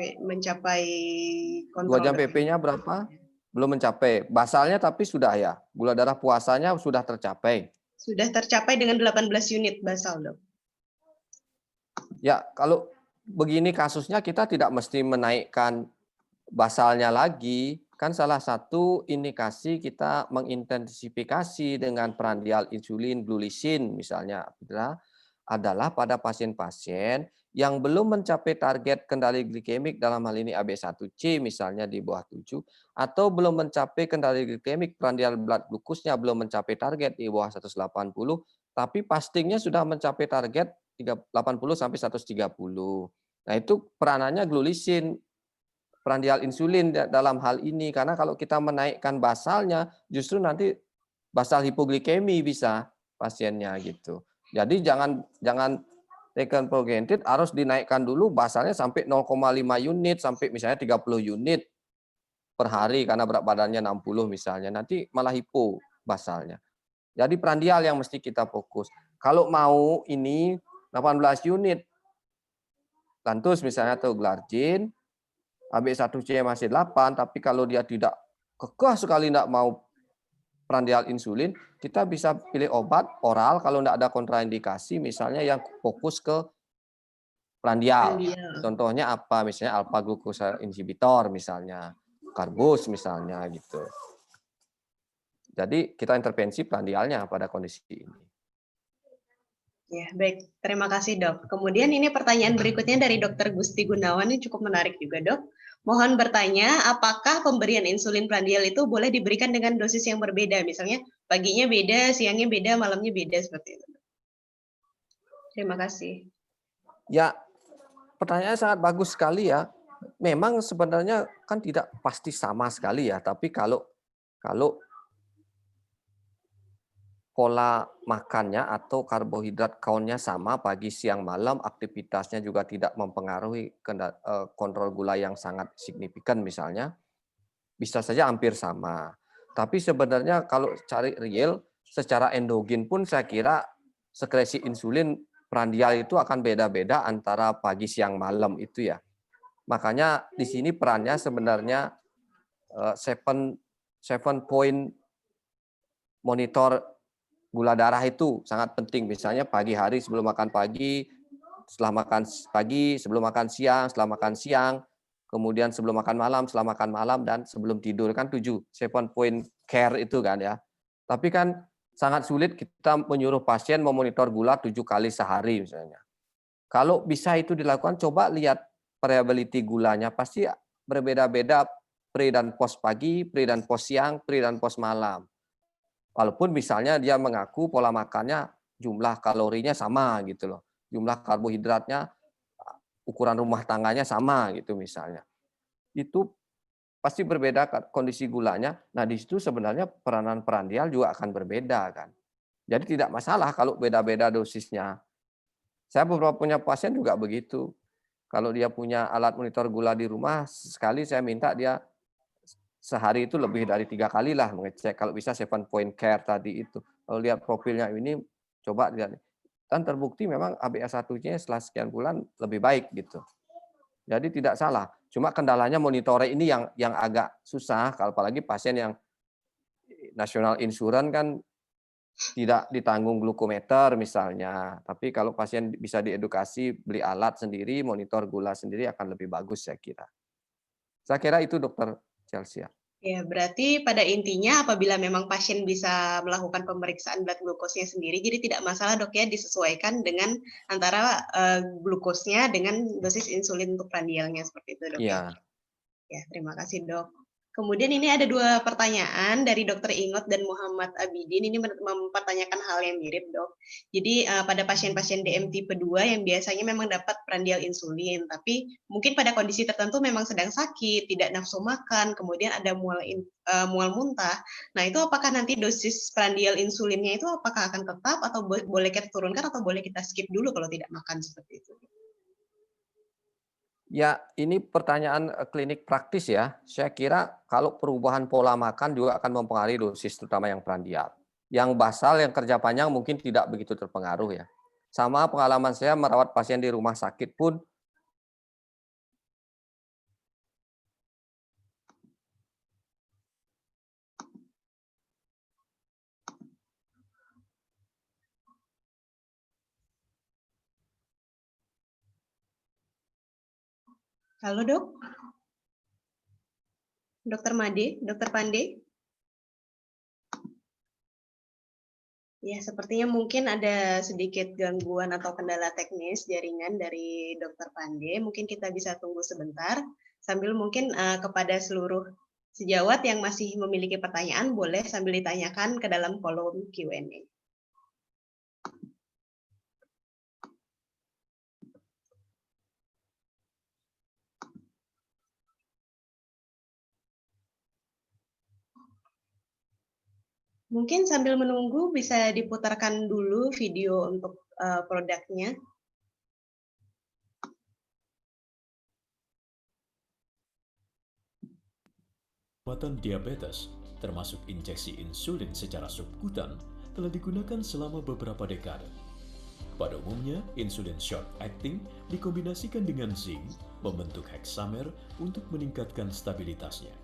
kontrol. 2 jam PP-nya berapa? Belum mencapai. Basalnya tapi sudah ya. Gula darah puasanya sudah tercapai. Sudah tercapai dengan 18 unit basal dok. Ya kalau begini kasusnya kita tidak mesti menaikkan basalnya lagi. Kan salah satu indikasi kita mengintensifikasi dengan prandial insulin glulisin misalnya adalah pada pasien-pasien yang belum mencapai target kendali glikemik dalam hal ini HbA1c misalnya di bawah 7 atau belum mencapai kendali glikemik prandial blood glucose-nya belum mencapai target di bawah 180 tapi fastingnya sudah mencapai target 80 sampai 130. Nah, itu peranannya glulisin prandial insulin dalam hal ini karena kalau kita menaikkan basalnya justru nanti basal hipoglikemi bisa pasiennya gitu. Jadi jangan taken for granted harus dinaikkan dulu basalnya sampai 0,5 unit sampai misalnya 30 unit per hari karena berat badannya 60 misalnya. Nanti malah hipo basalnya. Jadi prandial yang mesti kita fokus. Kalau mau ini 18 unit lantus misalnya atau glargin, HbA1c masih 8, tapi kalau dia tidak kekeh sekali tidak mau prandial insulin, kita bisa pilih obat oral kalau tidak ada kontraindikasi, misalnya yang fokus ke prandial. Contohnya apa? Misalnya alpha glucosa inhibitor, misalnya karbos, misalnya gitu. Jadi kita intervensi prandialnya pada kondisi ini. Ya, baik. Terima kasih, Dok. Kemudian ini pertanyaan berikutnya dari Dr. Gusti Gunawan, ini cukup menarik juga, Dok. Mohon bertanya, apakah pemberian insulin prandial itu boleh diberikan dengan dosis yang berbeda? Misalnya paginya beda, siangnya beda, malamnya beda, seperti itu. Terima kasih. Ya, pertanyaan sangat bagus sekali ya. Memang sebenarnya kan tidak pasti sama sekali ya, tapi kalau pola makannya atau karbohidrat count-nya sama pagi, siang, malam, aktivitasnya juga tidak mempengaruhi kontrol gula yang sangat signifikan misalnya, bisa saja hampir sama. Tapi sebenarnya kalau cari real, secara endogen pun saya kira sekresi insulin prandial itu akan beda-beda antara pagi, siang, malam itu ya. Makanya di sini perannya sebenarnya 7 point monitor gula darah itu sangat penting. Misalnya pagi hari sebelum makan pagi, setelah makan pagi, sebelum makan siang, setelah makan siang, kemudian sebelum makan malam, setelah makan malam, dan sebelum tidur. Kan 7 point care itu kan ya. Tapi kan sangat sulit kita menyuruh pasien memonitor gula 7 kali sehari misalnya. Kalau bisa itu dilakukan, coba lihat variability gulanya. Pasti berbeda-beda pre dan post pagi, pre dan post siang, pre dan post malam. Walaupun misalnya dia mengaku pola makannya jumlah kalorinya sama gitu loh. Jumlah karbohidratnya, ukuran rumah tangganya sama gitu misalnya. Itu pasti berbeda kondisi gulanya. Nah di situ sebenarnya peranan prandial juga akan berbeda kan. Jadi tidak masalah kalau beda-beda dosisnya. Saya beberapa punya pasien juga begitu. Kalau dia punya alat monitor gula di rumah, sekali saya minta dia sehari itu lebih dari 3 kali lah mengecek. Kalau bisa 7 point care tadi itu. Kalau lihat profilnya ini, coba lihat. Dan terbukti memang HbA1c setelah sekian bulan lebih baik gitu. Jadi tidak salah. Cuma kendalanya monitor ini yang agak susah. Kalau apalagi pasien yang national insurance kan tidak ditanggung glukometer misalnya. Tapi kalau pasien bisa diedukasi, beli alat sendiri, monitor gula sendiri akan lebih bagus saya kira. Saya kira itu Dokter Chelsea. Ya, berarti pada intinya apabila memang pasien bisa melakukan pemeriksaan blood glukosnya sendiri, jadi tidak masalah dok ya, disesuaikan dengan antara glukosnya dengan dosis insulin untuk prandialnya seperti itu dok ya. Iya. Ya, terima kasih dok. Kemudian ini ada dua pertanyaan dari Dr. Ingot dan Muhammad Abidin. Ini mempertanyakan hal yang mirip dok. Jadi pada pasien-pasien DM tipe 2 yang biasanya memang dapat prandial insulin, tapi mungkin pada kondisi tertentu memang sedang sakit, tidak nafsu makan, kemudian ada mual muntah. Nah itu apakah nanti dosis prandial insulinnya itu apakah akan tetap atau boleh kita turunkan atau boleh kita skip dulu kalau tidak makan seperti itu? Ya, ini pertanyaan klinik praktis ya. Saya kira kalau perubahan pola makan juga akan mempengaruhi dosis, terutama yang prandial. Yang basal, yang kerja panjang mungkin tidak begitu terpengaruh ya. Sama pengalaman saya merawat pasien di rumah sakit pun, Halo dok? Dokter Made, Dokter Pande? Ya, sepertinya mungkin ada sedikit gangguan atau kendala teknis jaringan dari Dokter Pande. Mungkin kita bisa tunggu sebentar, sambil mungkin kepada seluruh sejawat yang masih memiliki pertanyaan, boleh sambil ditanyakan ke dalam kolom Q&A. Mungkin sambil menunggu bisa diputarkan dulu video untuk produknya. Pengobatan diabetes, termasuk injeksi insulin secara subkutan, telah digunakan selama beberapa dekade. Pada umumnya, insulin short acting dikombinasikan dengan zinc membentuk hexamer untuk meningkatkan stabilitasnya.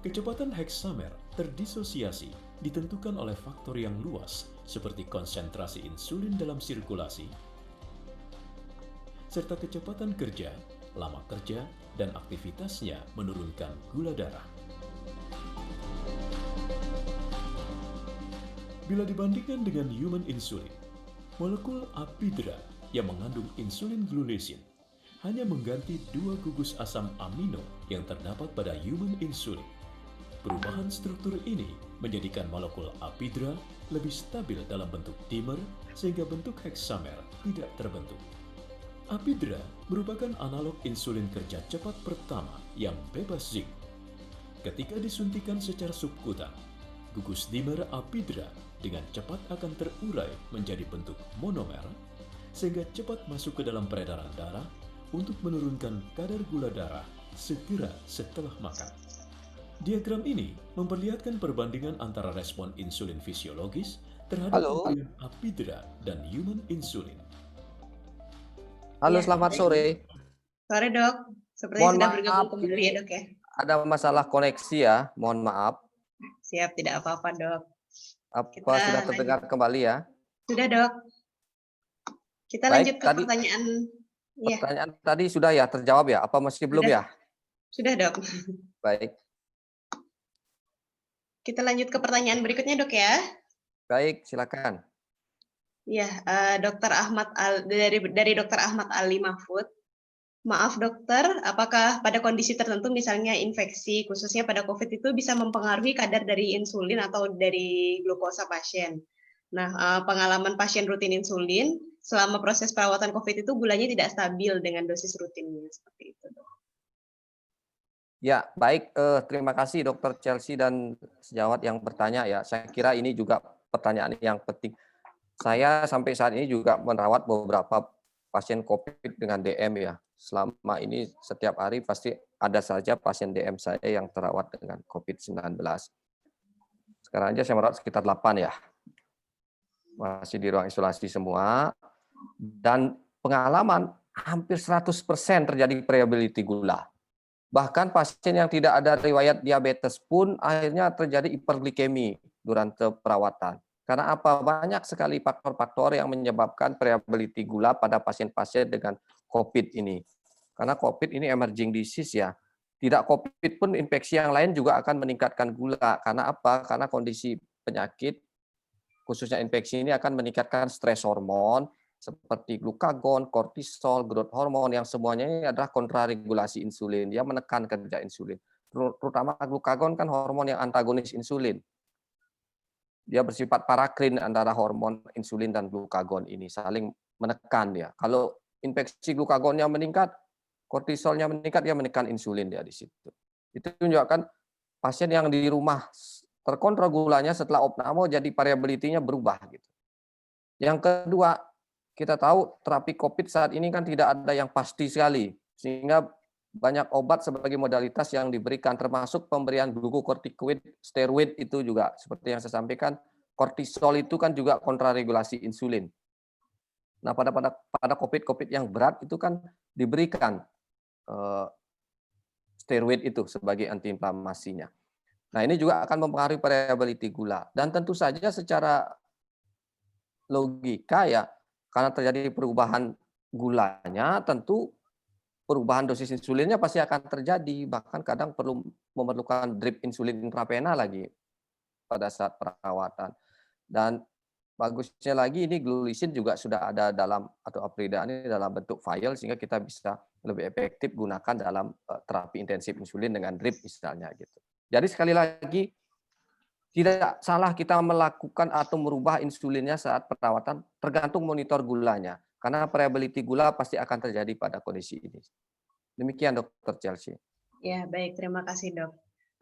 Kecepatan hexamer terdisosiasi ditentukan oleh faktor yang luas seperti konsentrasi insulin dalam sirkulasi, serta kecepatan kerja, lama kerja, dan aktivitasnya menurunkan gula darah. Bila dibandingkan dengan human insulin, molekul apidra yang mengandung insulin glulesin hanya mengganti 2 gugus asam amino yang terdapat pada human insulin. Perubahan struktur ini menjadikan molekul apidra lebih stabil dalam bentuk dimer sehingga bentuk hexamer tidak terbentuk. Apidra merupakan analog insulin kerja cepat pertama yang bebas zinc. Ketika disuntikan secara subkutan, gugus dimer apidra dengan cepat akan terurai menjadi bentuk monomer sehingga cepat masuk ke dalam peredaran darah untuk menurunkan kadar gula darah segera setelah makan. Diagram ini memperlihatkan perbandingan antara respon insulin fisiologis terhadap pemberian apidra dan human insulin. Halo, Ya, selamat sore. Sore dok, sepertinya Mohon sudah maaf, bergabung kembali ya dok ya. Ada masalah koneksi ya, mohon maaf. Siap, tidak apa-apa dok. Apa sudah terdengar kembali ya? Sudah dok. Kita Baik, lanjut ke pertanyaan. Pertanyaan tadi sudah ya terjawab ya? Apa masih belum ya? Sudah dok. Baik. Kita lanjut ke pertanyaan berikutnya dok ya. Baik, silakan. Ya, Dokter Ahmad dari Dokter Ahmad Ali Mahfud. Maaf dokter, apakah pada kondisi tertentu misalnya infeksi khususnya pada COVID itu bisa mempengaruhi kadar dari insulin atau dari glukosa pasien? Nah, pengalaman pasien rutin insulin selama proses perawatan COVID itu gulanya tidak stabil dengan dosis rutinnya seperti itu, dok. Ya, baik. Terima kasih Dokter Chelsea dan sejawat yang bertanya ya. Saya kira ini juga pertanyaan yang penting. Saya sampai saat ini juga merawat beberapa pasien COVID dengan DM ya. Selama ini setiap hari pasti ada saja pasien DM saya yang terawat dengan COVID-19. Sekarang aja saya merawat sekitar 8 ya. Masih di ruang isolasi semua. Dan pengalaman hampir 100% terjadi variability gula. Bahkan pasien yang tidak ada riwayat diabetes pun akhirnya terjadi hiperglikemi durante perawatan. Karena apa? Banyak sekali faktor-faktor yang menyebabkan variability gula pada pasien-pasien dengan COVID ini. Karena COVID ini emerging disease ya, Tidak COVID pun infeksi yang lain juga akan meningkatkan gula. Karena apa? Karena kondisi penyakit, khususnya infeksi ini akan meningkatkan stres hormon seperti glukagon, kortisol, growth hormon yang semuanya ini adalah kontraregulasi insulin. Dia menekan kerja insulin. Terutama glukagon kan hormon yang antagonis insulin. Dia bersifat parakrin antara hormon insulin dan glukagon ini, saling menekan dia. Kalau infeksi glukagonnya meningkat, kortisolnya meningkat, dia menekan insulin dia di situ. Itu menunjukkan pasien yang di rumah terkontrol gulanya setelah opname jadi variability-nya berubah gitu. Yang kedua, kita tahu terapi COVID saat ini kan tidak ada yang pasti sekali, sehingga banyak obat sebagai modalitas yang diberikan, termasuk pemberian glukokortikoid, steroid itu juga seperti yang saya sampaikan, kortisol itu kan juga kontraregulasi insulin. Nah, pada COVID yang berat itu kan diberikan steroid itu sebagai antiinflamasinya. Nah, ini juga akan mempengaruhi variability gula. Dan tentu saja secara logika ya, karena terjadi perubahan gulanya, tentu perubahan dosis insulinnya pasti akan terjadi. Bahkan kadang perlu memerlukan drip insulin intravena lagi pada saat perawatan. Dan bagusnya lagi ini glulisin juga sudah ada dalam atau apridaan ini dalam bentuk vial sehingga kita bisa lebih efektif gunakan dalam terapi intensif insulin dengan drip misalnya gitu. Jadi sekali lagi tidak salah kita melakukan atau merubah insulinnya saat perawatan tergantung monitor gulanya karena variability gula pasti akan terjadi pada kondisi ini. Demikian Dr. Chelsea. Ya, baik. Terima kasih, Dok.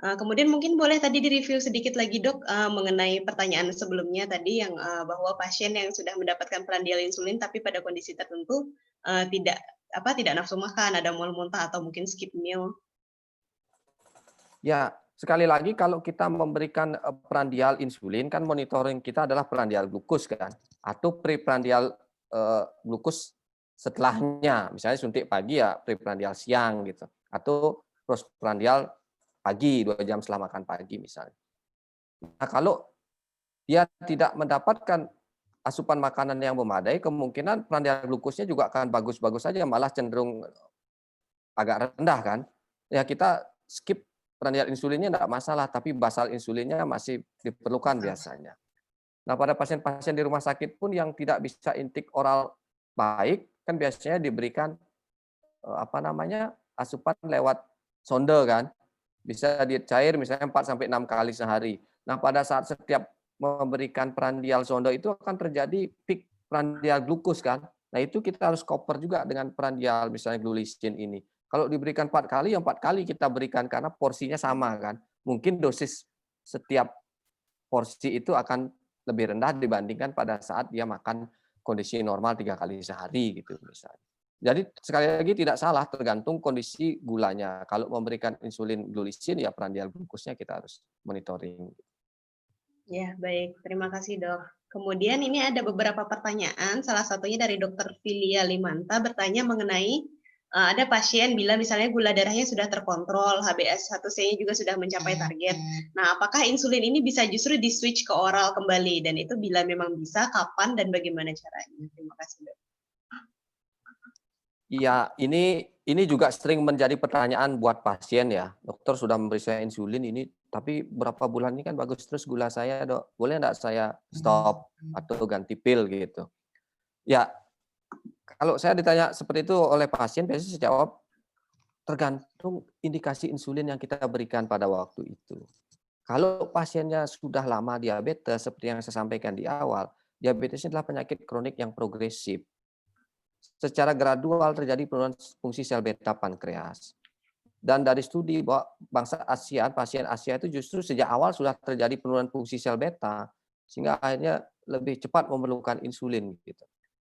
Kemudian mungkin boleh tadi direview sedikit lagi, Dok, mengenai pertanyaan sebelumnya tadi yang bahwa pasien yang sudah mendapatkan perandial insulin tapi pada kondisi tertentu tidak nafsu makan, ada mual muntah atau mungkin skip meal. Ya, sekali lagi kalau kita memberikan perandial insulin kan monitoring kita adalah perandial glukos kan atau preprandial glukos setelahnya, misalnya suntik pagi ya preprandial siang gitu atau postprandial pagi 2 jam setelah makan pagi misalnya. Nah, kalau dia tidak mendapatkan asupan makanan yang memadai, kemungkinan prandial glukosnya juga akan bagus-bagus saja, malah cenderung agak rendah kan. Ya kita skip prandial insulinnya tidak masalah, tapi basal insulinnya masih diperlukan biasanya. Nah, pada pasien-pasien di rumah sakit pun yang tidak bisa intake oral baik, kan biasanya diberikan asupan lewat sonde kan. Bisa diet cair misalnya 4-6 kali sehari. Nah, pada saat setiap memberikan prandial sonde itu akan terjadi peak prandial glukos kan. Nah, itu kita harus cover juga dengan prandial misalnya glulisin ini. Kalau diberikan 4 kali, ya 4 kali kita berikan karena porsinya sama kan. Mungkin dosis setiap porsi itu akan lebih rendah dibandingkan pada saat dia makan kondisi normal 3 kali sehari gitu misalnya. Jadi sekali lagi tidak salah tergantung kondisi gulanya. Kalau memberikan insulin glulisin ya prandial glukosnya kita harus monitoring. Ya, baik. Terima kasih, Dok. Kemudian ini ada beberapa pertanyaan, salah satunya dari Dr. Filia Limanta bertanya mengenai ada pasien bila misalnya gula darahnya sudah terkontrol, HbA1c-nya juga sudah mencapai target. Nah, apakah insulin ini bisa justru di-switch ke oral kembali? Dan itu bila memang bisa, kapan dan bagaimana caranya? Terima kasih, Dok. Iya, ini juga sering menjadi pertanyaan buat pasien ya. Dokter sudah memberi saya insulin ini, tapi berapa bulan ini kan bagus terus gula saya, Dok. Boleh enggak saya stop atau ganti pil gitu? Ya, kalau saya ditanya seperti itu oleh pasien, biasanya saya jawab tergantung indikasi insulin yang kita berikan pada waktu itu. Kalau pasiennya sudah lama diabetes, seperti yang saya sampaikan di awal, diabetes adalah penyakit kronik yang progresif. Secara gradual terjadi penurunan fungsi sel beta pankreas. Dan dari studi bahwa bangsa Asia, pasien Asia itu justru sejak awal sudah terjadi penurunan fungsi sel beta, sehingga akhirnya lebih cepat memerlukan insulin gitu.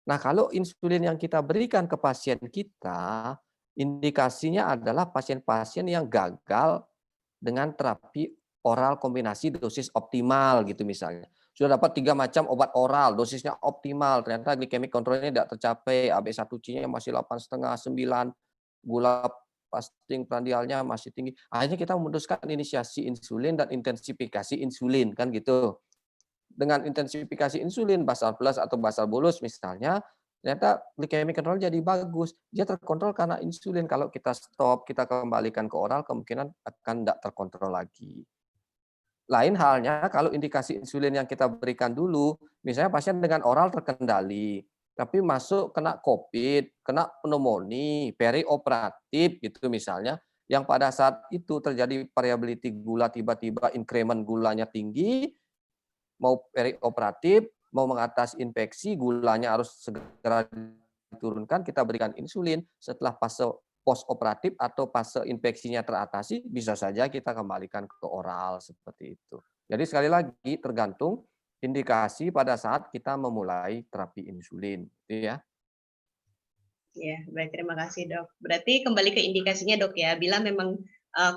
Nah, kalau insulin yang kita berikan ke pasien kita, indikasinya adalah pasien-pasien yang gagal dengan terapi oral kombinasi dosis optimal gitu misalnya. Sudah dapat 3 macam obat oral, dosisnya optimal, ternyata glycemic control-nya tidak tercapai, HbA1c-nya masih 8,5, 9, gula fasting prandialnya masih tinggi. Akhirnya kita memutuskan inisiasi insulin dan intensifikasi insulin kan gitu. Dengan intensifikasi insulin basal plus atau basal bolus misalnya, ternyata glycemic control jadi bagus. Dia terkontrol karena insulin. Kalau kita stop, kita kembalikan ke oral, kemungkinan akan tidak terkontrol lagi. Lain halnya kalau indikasi insulin yang kita berikan dulu, misalnya pasien dengan oral terkendali, tapi masuk kena COVID, kena pneumonia, perioperatif gitu misalnya, yang pada saat itu terjadi variability gula, tiba-tiba increment gulanya tinggi, mau perioperatif, mau mengatasi infeksi, gulanya harus segera diturunkan, kita berikan insulin. Setelah fase post operatif atau fase infeksinya teratasi, bisa saja kita kembalikan ke oral seperti itu. Jadi sekali lagi tergantung indikasi pada saat kita memulai terapi insulin, gitu ya. Ya, baik, terima kasih dok. Berarti kembali ke indikasinya dok ya, bila memang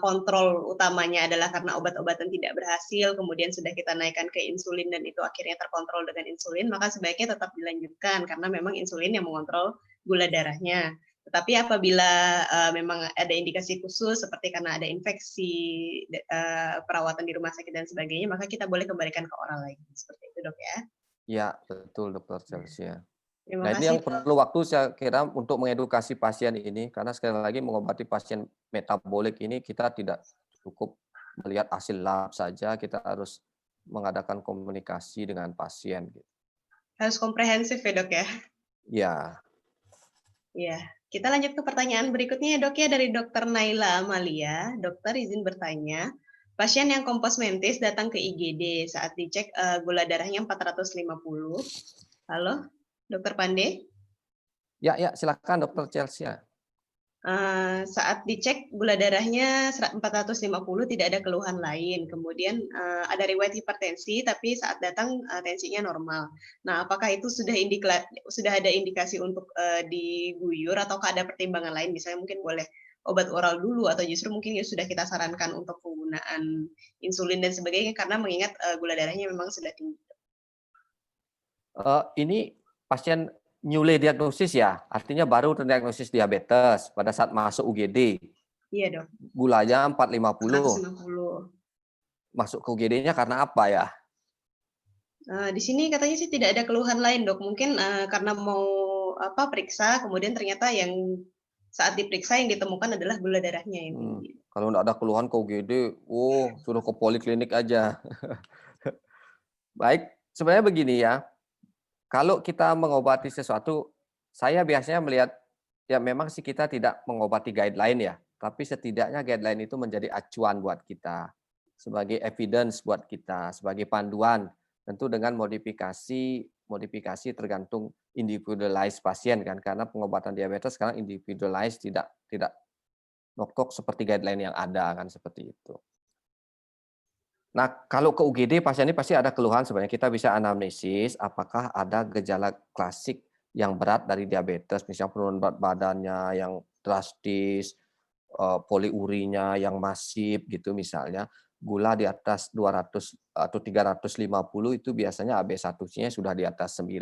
kontrol utamanya adalah karena obat-obatan tidak berhasil, kemudian sudah kita naikkan ke insulin dan itu akhirnya terkontrol dengan insulin, maka sebaiknya tetap dilanjutkan karena memang insulin yang mengontrol gula darahnya. Tetapi apabila memang ada indikasi khusus seperti karena ada infeksi, perawatan di rumah sakit dan sebagainya, maka kita boleh kembalikan ke oral lagi. Seperti itu dok ya. Ya, betul Dr. Chelsea. Terima Nah, ini kasih. yang perlu waktu saya kira untuk mengedukasi pasien ini, karena sekali lagi mengobati pasien metabolik ini kita tidak cukup melihat hasil lab saja, kita harus mengadakan komunikasi dengan pasien. Harus komprehensif ya dok ya. Ya. Ya, kita lanjut ke pertanyaan berikutnya ya dok ya, dari Dr. Naila Amalia. Dokter izin bertanya, pasien yang kompos mentis datang ke IGD saat dicek gula darahnya 450. Halo, Dokter Pande? Ya, silakan Dokter Chelsea. Saat dicek gula darahnya 450, tidak ada keluhan lain. Kemudian ada riwayat hipertensi, tapi saat datang tensinya normal. Nah, apakah itu sudah ada indikasi untuk diguyur ataukah ada pertimbangan lain? Misalnya mungkin boleh obat oral dulu atau justru mungkin sudah kita sarankan untuk penggunaan insulin dan sebagainya karena mengingat gula darahnya memang sudah tinggi. Ini pasien newly diagnosis ya, artinya baru terdiagnosis diabetes pada saat masuk UGD. Iya dok. Gulanya 450. 450. Masuk ke UGD-nya karena apa ya? Di sini katanya sih tidak ada keluhan lain dok. Mungkin karena mau periksa, kemudian ternyata yang saat diperiksa yang ditemukan adalah gula darahnya yang tinggi. Kalau nggak ada keluhan ke UGD, suruh ke poliklinik aja. Baik, sebenarnya begini ya. Kalau kita mengobati sesuatu, saya biasanya melihat, ya memang sih kita tidak mengobati guideline ya, tapi setidaknya guideline itu menjadi acuan buat kita, sebagai evidence buat kita, sebagai panduan, tentu dengan modifikasi tergantung individualized pasien kan, karena pengobatan diabetes sekarang individualized, tidak noktok seperti guideline yang ada kan, seperti itu. Nah, kalau ke UGD pasien ini pasti ada keluhan, sebenarnya kita bisa anamnesis apakah ada gejala klasik yang berat dari diabetes, misalnya penurunan berat badannya yang drastis, poliurinya yang masif gitu misalnya, gula di atas 200 atau 350 itu biasanya AB1C-nya sudah di atas 9.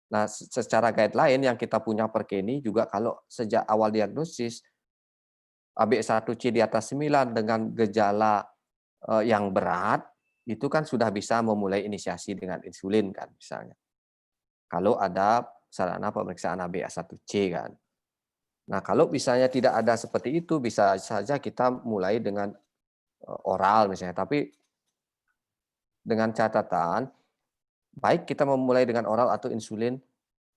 Nah, secara guideline yang kita punya per Keni juga kalau sejak awal diagnosis AB1C di atas 9 dengan gejala yang berat, itu kan sudah bisa memulai inisiasi dengan insulin kan misalnya. Kalau ada sarana pemeriksaan HbA1c kan. Nah, kalau misalnya tidak ada seperti itu, bisa saja kita mulai dengan oral misalnya. Tapi dengan catatan, baik kita memulai dengan oral atau insulin,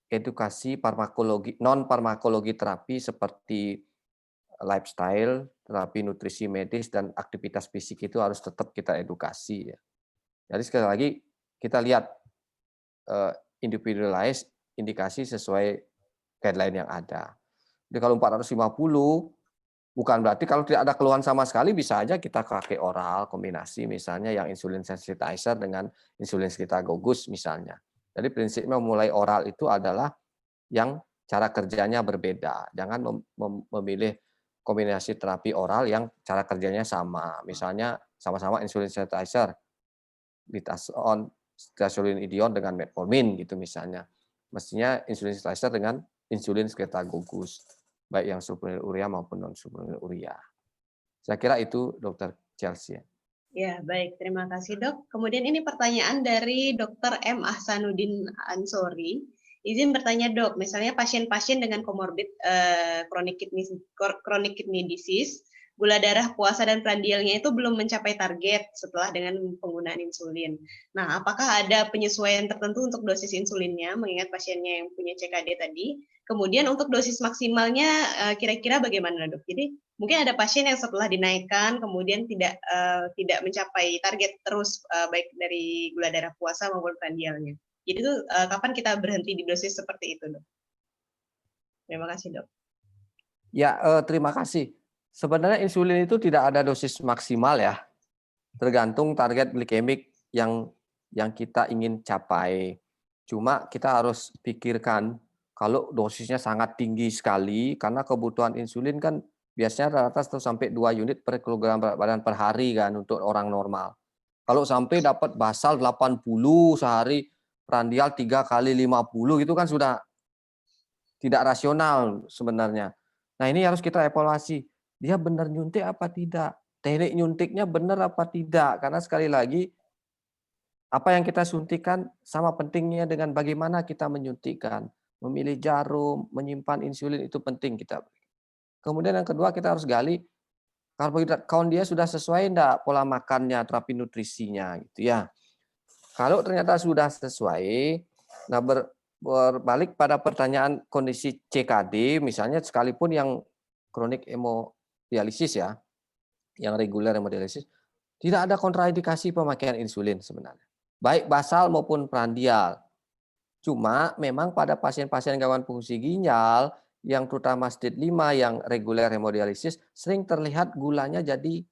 edukasi farmakologi, non-farmakologi terapi seperti lifestyle, terapi nutrisi medis, dan aktivitas fisik itu harus tetap kita edukasi. Ya. Jadi sekali lagi kita lihat individualized, indikasi sesuai guideline yang ada. Jadi kalau 450, bukan berarti kalau tidak ada keluhan sama sekali, bisa aja kita pakai oral kombinasi, misalnya yang insulin sensitizer dengan insulin sekitagogus misalnya. Jadi prinsipnya memulai oral itu adalah yang cara kerjanya berbeda. Jangan memilih kombinasi terapi oral yang cara kerjanya sama. Misalnya sama-sama insulin sensitizer, Litason, Stasiolin dengan metformin gitu misalnya. Mestinya insulin sensitizer dengan insulin sekitagogus, baik yang sulfonylurea maupun non sulfonylurea. Saya kira itu Dr. Chelsea. Ya, baik. Terima kasih, Dok. Kemudian ini pertanyaan dari Dr. M. Ahsanuddin Ansori. Izin bertanya dok, misalnya pasien-pasien dengan komorbid chronic kidney disease, gula darah puasa dan prandialnya itu belum mencapai target setelah dengan penggunaan insulin. Nah, apakah ada penyesuaian tertentu untuk dosis insulinnya, mengingat pasiennya yang punya CKD tadi? Kemudian untuk dosis maksimalnya kira-kira bagaimana dok? Jadi mungkin ada pasien yang setelah dinaikkan kemudian tidak mencapai target terus baik dari gula darah puasa maupun prandialnya. Jadi itu kapan kita berhenti di dosis seperti itu, dok? Terima kasih, dok. Ya, terima kasih. Sebenarnya insulin itu tidak ada dosis maksimal ya, tergantung target glikemik yang kita ingin capai. Cuma kita harus pikirkan kalau dosisnya sangat tinggi sekali, karena kebutuhan insulin kan biasanya rata-rata sampai 2 unit per kilogram berat badan per hari kan untuk orang normal. Kalau sampai dapat basal 80 sehari, prandial 3 kali 50 itu kan sudah tidak rasional sebenarnya. Nah, ini harus kita evaluasi. Dia benar nyuntik apa tidak? Teknik nyuntiknya benar apa tidak? Karena sekali lagi, apa yang kita suntikan sama pentingnya dengan bagaimana kita menyuntikkan. Memilih jarum, menyimpan insulin itu penting kita. Kemudian yang kedua kita harus gali karbohidrat count dia sudah sesuai enggak pola makannya, terapi nutrisinya gitu ya. Kalau ternyata sudah sesuai, nah berbalik pada pertanyaan kondisi CKD, misalnya sekalipun yang kronik hemodialisis ya, yang reguler hemodialisis, tidak ada kontraindikasi pemakaian insulin sebenarnya. Baik basal maupun prandial. Cuma memang pada pasien-pasien gangguan fungsi ginjal, yang terutama stage 5 yang reguler hemodialisis, sering terlihat gulanya jadi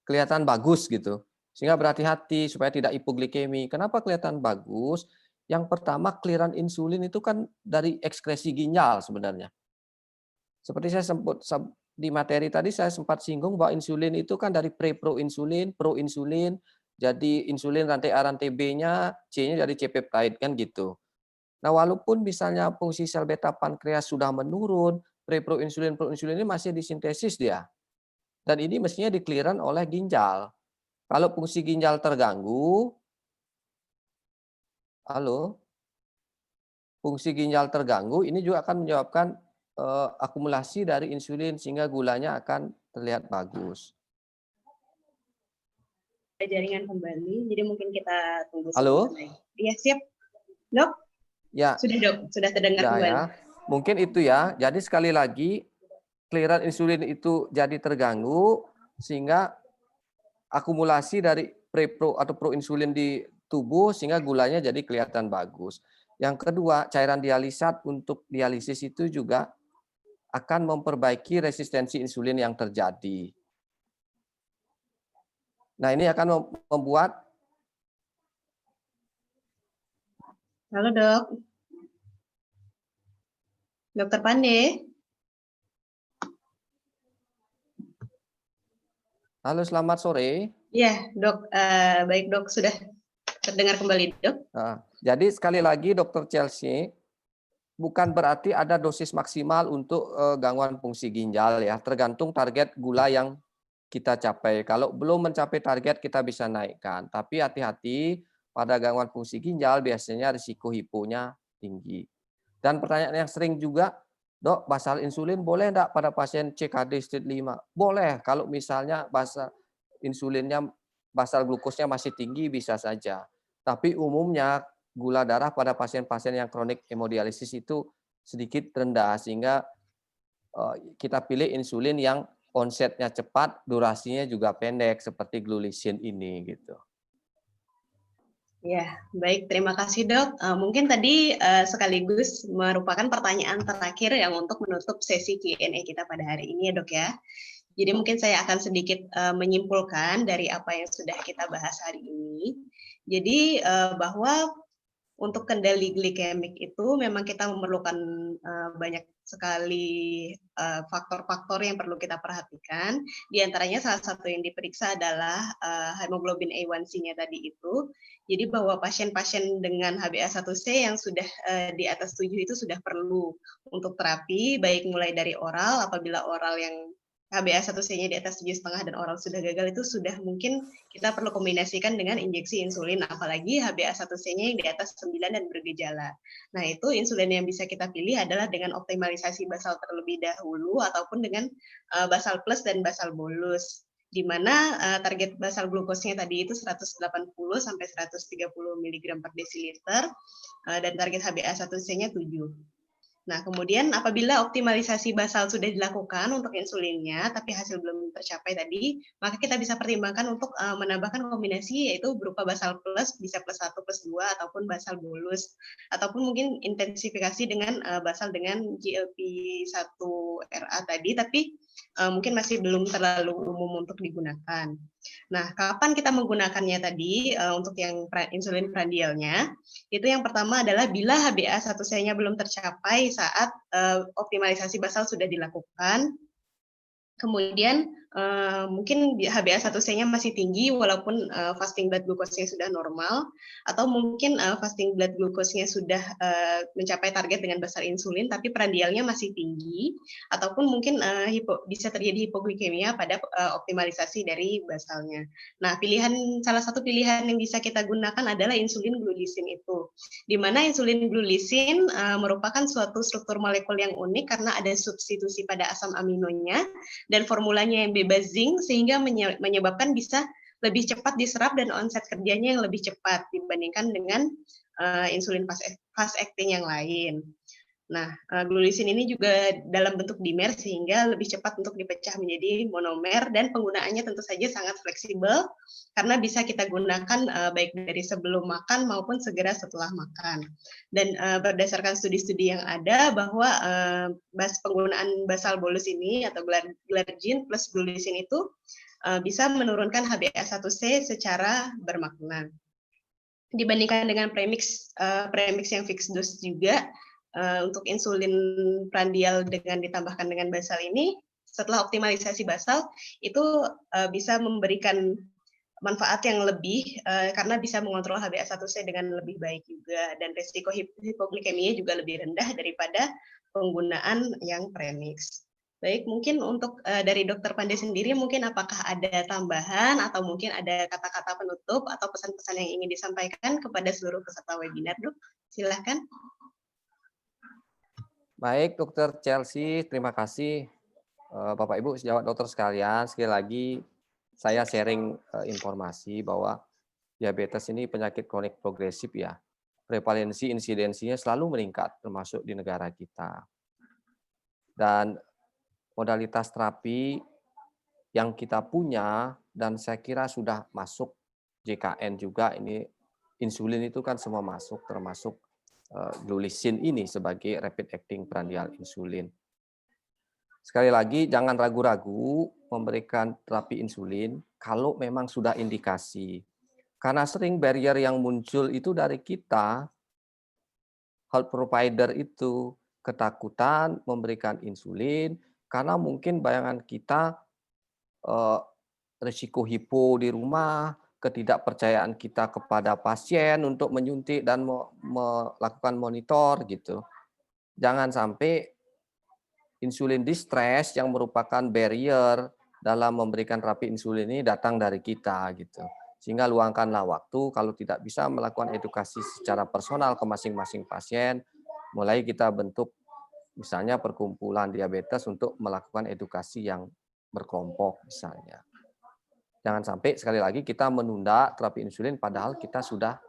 kelihatan bagus gitu. Sehingga berhati-hati supaya tidak hipoglikemi. Kenapa kelihatan bagus? Yang pertama, clearance insulin itu kan dari ekskresi ginjal sebenarnya. Seperti saya sempat di materi tadi saya sempat singgung bahwa insulin itu kan dari pre-proinsulin, proinsulin, jadi insulin rantai A rantai B-nya, C-nya jadi C-peptide kan gitu. Nah, walaupun misalnya fungsi sel beta pankreas sudah menurun, pre-proinsulin, proinsulin ini masih disintesis dia. Dan ini mestinya di-clearance oleh ginjal. Kalau fungsi ginjal terganggu, fungsi ginjal terganggu, ini juga akan menyebabkan akumulasi dari insulin sehingga gulanya akan terlihat bagus. Jaringan kembali, jadi mungkin kita tunggu Halo? Iya, siap. Dok? Ya. Sudah, dok. Sudah terdengar kembali. Ya. Mungkin itu ya. Jadi sekali lagi, clearance insulin itu jadi terganggu, sehingga akumulasi dari pre-pro atau proinsulin di tubuh sehingga gulanya jadi kelihatan bagus. Yang kedua, cairan dialisat untuk dialisis itu juga akan memperbaiki resistensi insulin yang terjadi. Nah, ini akan membuat... Halo, dok. Dokter Pande. Halo, selamat sore. Iya, dok. Baik, dok. Sudah terdengar kembali, dok. Jadi sekali lagi, Dokter Chelsea, bukan berarti ada dosis maksimal untuk gangguan fungsi ginjal ya. Tergantung target gula yang kita capai. Kalau belum mencapai target, kita bisa naikkan. Tapi hati-hati, pada gangguan fungsi ginjal biasanya risiko hiponya tinggi. Dan pertanyaan yang sering juga, dok, basal insulin boleh enggak pada pasien CKD stage 5? Boleh, kalau misalnya basal insulinnya, basal glukosnya masih tinggi bisa saja. Tapi umumnya gula darah pada pasien-pasien yang kronik hemodialisis itu sedikit rendah, sehingga kita pilih insulin yang onsetnya cepat, durasinya juga pendek, seperti glulisin ini gitu. Ya, baik. Terima kasih, dok. Mungkin tadi sekaligus merupakan pertanyaan terakhir yang untuk menutup sesi Q&A kita pada hari ini ya, dok ya. Jadi mungkin saya akan sedikit menyimpulkan dari apa yang sudah kita bahas hari ini. Jadi bahwa untuk kendali glikemik itu memang kita memerlukan banyak sekali faktor-faktor yang perlu kita perhatikan. Di antaranya salah satu yang diperiksa adalah hemoglobin A1C-nya tadi itu. Jadi bahwa pasien-pasien dengan HbA1c yang sudah di atas 7 itu sudah perlu untuk terapi, baik mulai dari oral, apabila oral yang HbA1c-nya di atas 7,5 dan oral sudah gagal, itu sudah mungkin kita perlu kombinasikan dengan injeksi insulin, apalagi HbA1c-nya yang di atas 9 dan bergejala. Nah, itu insulin yang bisa kita pilih adalah dengan optimalisasi basal terlebih dahulu ataupun dengan basal plus dan basal bolus, di mana target basal glukosnya tadi itu 180 sampai 130 mg per desiliter dan target HbA1c-nya 7. Nah, kemudian apabila optimalisasi basal sudah dilakukan untuk insulinnya, tapi hasil belum tercapai tadi, maka kita bisa pertimbangkan untuk menambahkan kombinasi, yaitu berupa basal plus, bisa plus 1, plus 2, ataupun basal bolus. Ataupun mungkin intensifikasi dengan basal dengan GLP-1RA tadi, tapi mungkin masih belum terlalu umum untuk digunakan. Nah, kapan kita menggunakannya tadi untuk yang insulin prandialnya? Itu yang pertama adalah bila HbA1c-nya belum tercapai saat optimalisasi basal sudah dilakukan. Kemudian mungkin HbA1c-nya masih tinggi walaupun fasting blood glucose-nya sudah normal, atau mungkin fasting blood glucose-nya sudah mencapai target dengan basal insulin tapi prandialnya masih tinggi, ataupun mungkin bisa terjadi hipoglikemia pada optimalisasi dari basalnya. Nah, salah satu pilihan yang bisa kita gunakan adalah insulin glulisin itu, di mana insulin glulisin merupakan suatu struktur molekul yang unik karena ada substitusi pada asam aminonya dan formulanya yang bebas zinc, sehingga menyebabkan bisa lebih cepat diserap dan onset kerjanya yang lebih cepat dibandingkan dengan insulin fast acting yang lain. Nah, glulisin ini juga dalam bentuk dimer sehingga lebih cepat untuk dipecah menjadi monomer, dan penggunaannya tentu saja sangat fleksibel karena bisa kita gunakan baik dari sebelum makan maupun segera setelah makan. Dan berdasarkan studi-studi yang ada bahwa penggunaan basal bolus ini atau glargine plus glulisin itu bisa menurunkan HbA1c secara bermakna. Dibandingkan dengan premix yang fixed dose juga, untuk insulin prandial dengan ditambahkan dengan basal ini, setelah optimalisasi basal, itu bisa memberikan manfaat yang lebih karena bisa mengontrol HbA1c dengan lebih baik juga, dan risiko hipoglikemia juga lebih rendah daripada penggunaan yang premix. Baik, mungkin untuk dari Dr. Pandey sendiri, mungkin apakah ada tambahan atau mungkin ada kata-kata penutup atau pesan-pesan yang ingin disampaikan kepada seluruh peserta webinar, Dok? Silakan. Baik, Dokter Chelsea, terima kasih. Bapak Ibu sejawat dokter sekalian, sekali lagi saya sharing informasi bahwa diabetes ini penyakit kronik progresif ya. Prevalensi insidensinya selalu meningkat termasuk di negara kita. Dan modalitas terapi yang kita punya dan saya kira sudah masuk JKN juga, ini insulin itu kan semua masuk, termasuk glulisin ini sebagai rapid acting prandial insulin. Sekali lagi jangan ragu-ragu memberikan terapi insulin kalau memang sudah indikasi. Karena sering barrier yang muncul itu dari kita, health provider itu ketakutan memberikan insulin karena mungkin bayangan kita risiko hipo di rumah, ketidakpercayaan kita kepada pasien untuk menyuntik dan melakukan monitor gitu. Jangan sampai insulin distress yang merupakan barrier dalam memberikan terapi insulin ini datang dari kita gitu. Sehingga luangkanlah waktu, kalau tidak bisa melakukan edukasi secara personal ke masing-masing pasien, mulai kita bentuk misalnya perkumpulan diabetes untuk melakukan edukasi yang berkelompok misalnya. Jangan sampai sekali lagi kita menunda terapi insulin padahal kita sudah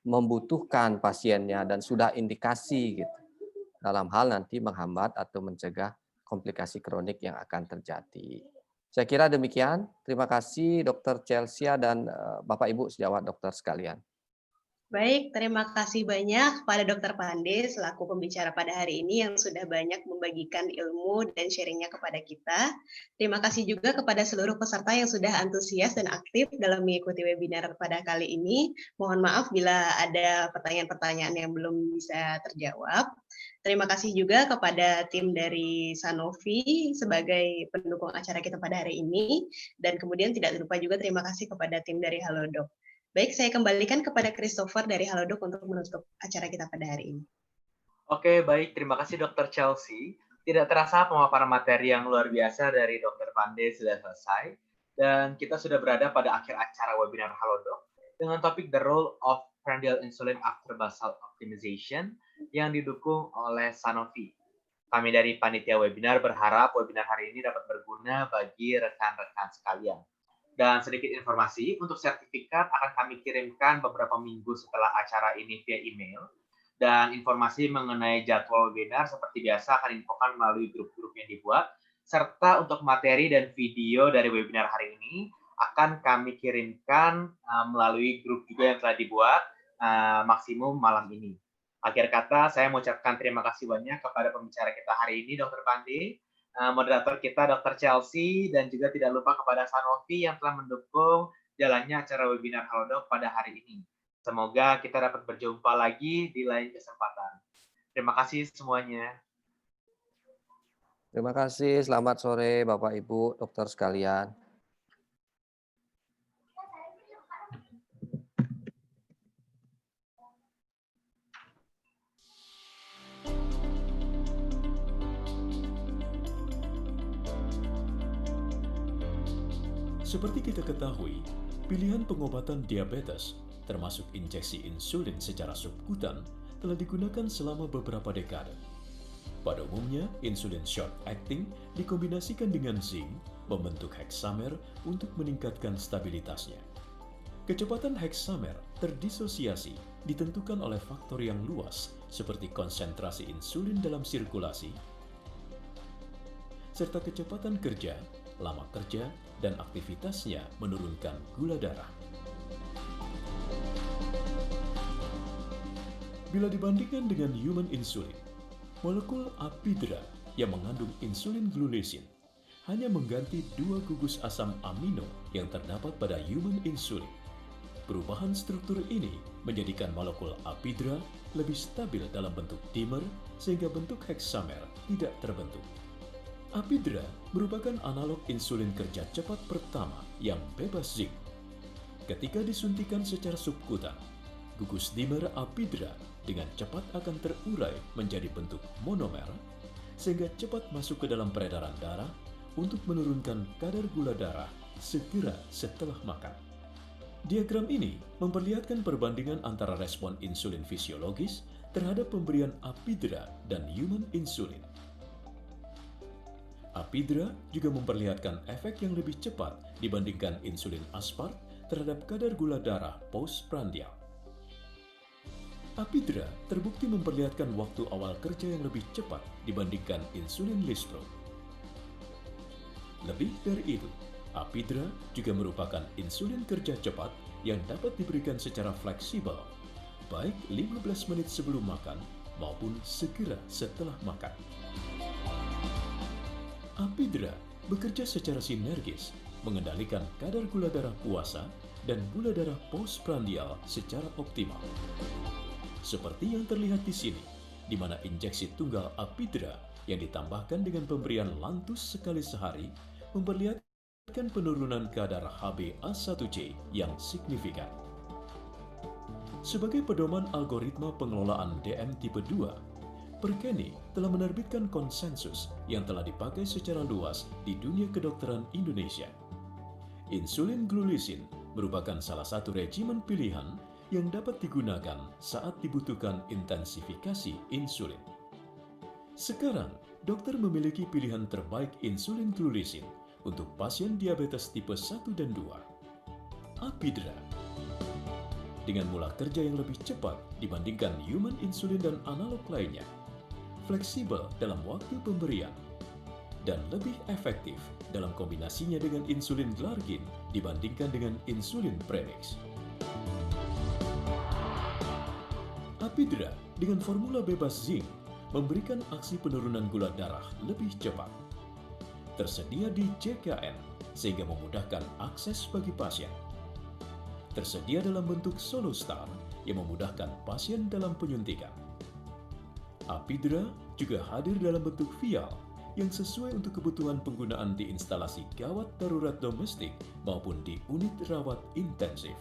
membutuhkan pasiennya dan sudah indikasi gitu. Dalam hal nanti menghambat atau mencegah komplikasi kronik yang akan terjadi. Saya kira demikian. Terima kasih Dr. Chelsea dan Bapak Ibu sejawat dokter sekalian. Baik, terima kasih banyak kepada Dr. Pandey selaku pembicara pada hari ini yang sudah banyak membagikan ilmu dan sharingnya kepada kita. Terima kasih juga kepada seluruh peserta yang sudah antusias dan aktif dalam mengikuti webinar pada kali ini. Mohon maaf bila ada pertanyaan-pertanyaan yang belum bisa terjawab. Terima kasih juga kepada tim dari Sanofi sebagai pendukung acara kita pada hari ini. Dan kemudian tidak lupa juga terima kasih kepada tim dari Halodoc. Baik, saya kembalikan kepada Christopher dari Halodoc untuk menutup acara kita pada hari ini. Oke, baik. Terima kasih Dr. Chelsea. Tidak terasa pemaparan materi yang luar biasa dari Dr. Pande sudah selesai, dan kita sudah berada pada akhir acara webinar Halodoc dengan topik The Role of Prandial Insulin After Basal Optimization yang didukung oleh Sanofi. Kami dari panitia webinar berharap webinar hari ini dapat berguna bagi rekan-rekan sekalian. Dan sedikit informasi, untuk sertifikat akan kami kirimkan beberapa minggu setelah acara ini via email. Dan informasi mengenai jadwal webinar seperti biasa akan infokan melalui grup-grup yang dibuat, serta untuk materi dan video dari webinar hari ini akan kami kirimkan melalui grup juga yang telah dibuat maksimum malam ini. Akhir kata, saya mengucapkan terima kasih banyak kepada pembicara kita hari ini, Dr. Pande, moderator kita, Dr. Chelsea, dan juga tidak lupa kepada Sanofi yang telah mendukung jalannya acara webinar Halodoc pada hari ini. Semoga kita dapat berjumpa lagi di lain kesempatan. Terima kasih semuanya. Terima kasih, selamat sore Bapak Ibu, dokter sekalian. Seperti kita ketahui, pilihan pengobatan diabetes, termasuk injeksi insulin secara subkutan, telah digunakan selama beberapa dekade. Pada umumnya, insulin short acting dikombinasikan dengan zinc membentuk hexamer untuk meningkatkan stabilitasnya. Kecepatan hexamer terdisosiasi ditentukan oleh faktor yang luas seperti konsentrasi insulin dalam sirkulasi, serta kecepatan kerja, lama kerja, dan aktivitasnya menurunkan gula darah. Bila dibandingkan dengan human insulin, molekul apidra yang mengandung insulin glulesin hanya mengganti 2 gugus asam amino yang terdapat pada human insulin. Perubahan struktur ini menjadikan molekul apidra lebih stabil dalam bentuk dimer sehingga bentuk hexamer tidak terbentuk. Apidra merupakan analog insulin kerja cepat pertama yang bebas zinc. Ketika disuntikan secara subkutan, gugus dimer apidra dengan cepat akan terurai menjadi bentuk monomer, sehingga cepat masuk ke dalam peredaran darah untuk menurunkan kadar gula darah segera setelah makan. Diagram ini memperlihatkan perbandingan antara respon insulin fisiologis terhadap pemberian apidra dan human insulin. Apidra juga memperlihatkan efek yang lebih cepat dibandingkan insulin aspart terhadap kadar gula darah postprandial. Apidra terbukti memperlihatkan waktu awal kerja yang lebih cepat dibandingkan insulin lispro. Lebih dari itu, apidra juga merupakan insulin kerja cepat yang dapat diberikan secara fleksibel, baik 15 menit sebelum makan maupun segera setelah makan. Apidra bekerja secara sinergis, mengendalikan kadar gula darah puasa dan gula darah postprandial secara optimal. Seperti yang terlihat di sini, di mana injeksi tunggal apidra yang ditambahkan dengan pemberian lantus sekali sehari memperlihatkan penurunan kadar HbA1c yang signifikan. Sebagai pedoman algoritma pengelolaan DM tipe 2, Perkeni telah menerbitkan konsensus yang telah dipakai secara luas di dunia kedokteran Indonesia. Insulin glulesin merupakan salah satu regimen pilihan yang dapat digunakan saat dibutuhkan intensifikasi insulin. Sekarang, dokter memiliki pilihan terbaik insulin glulesin untuk pasien diabetes tipe 1 dan 2. Apidra. Dengan mula kerja yang lebih cepat dibandingkan human insulin dan analog lainnya, fleksibel dalam waktu pemberian, dan lebih efektif dalam kombinasinya dengan insulin glargin dibandingkan dengan insulin premix. Apidra dengan formula bebas zinc memberikan aksi penurunan gula darah lebih cepat. Tersedia di JKN sehingga memudahkan akses bagi pasien. Tersedia dalam bentuk SoloStar yang memudahkan pasien dalam penyuntikan. Apidra juga hadir dalam bentuk vial yang sesuai untuk kebutuhan penggunaan di instalasi gawat darurat domestik maupun di unit rawat intensif.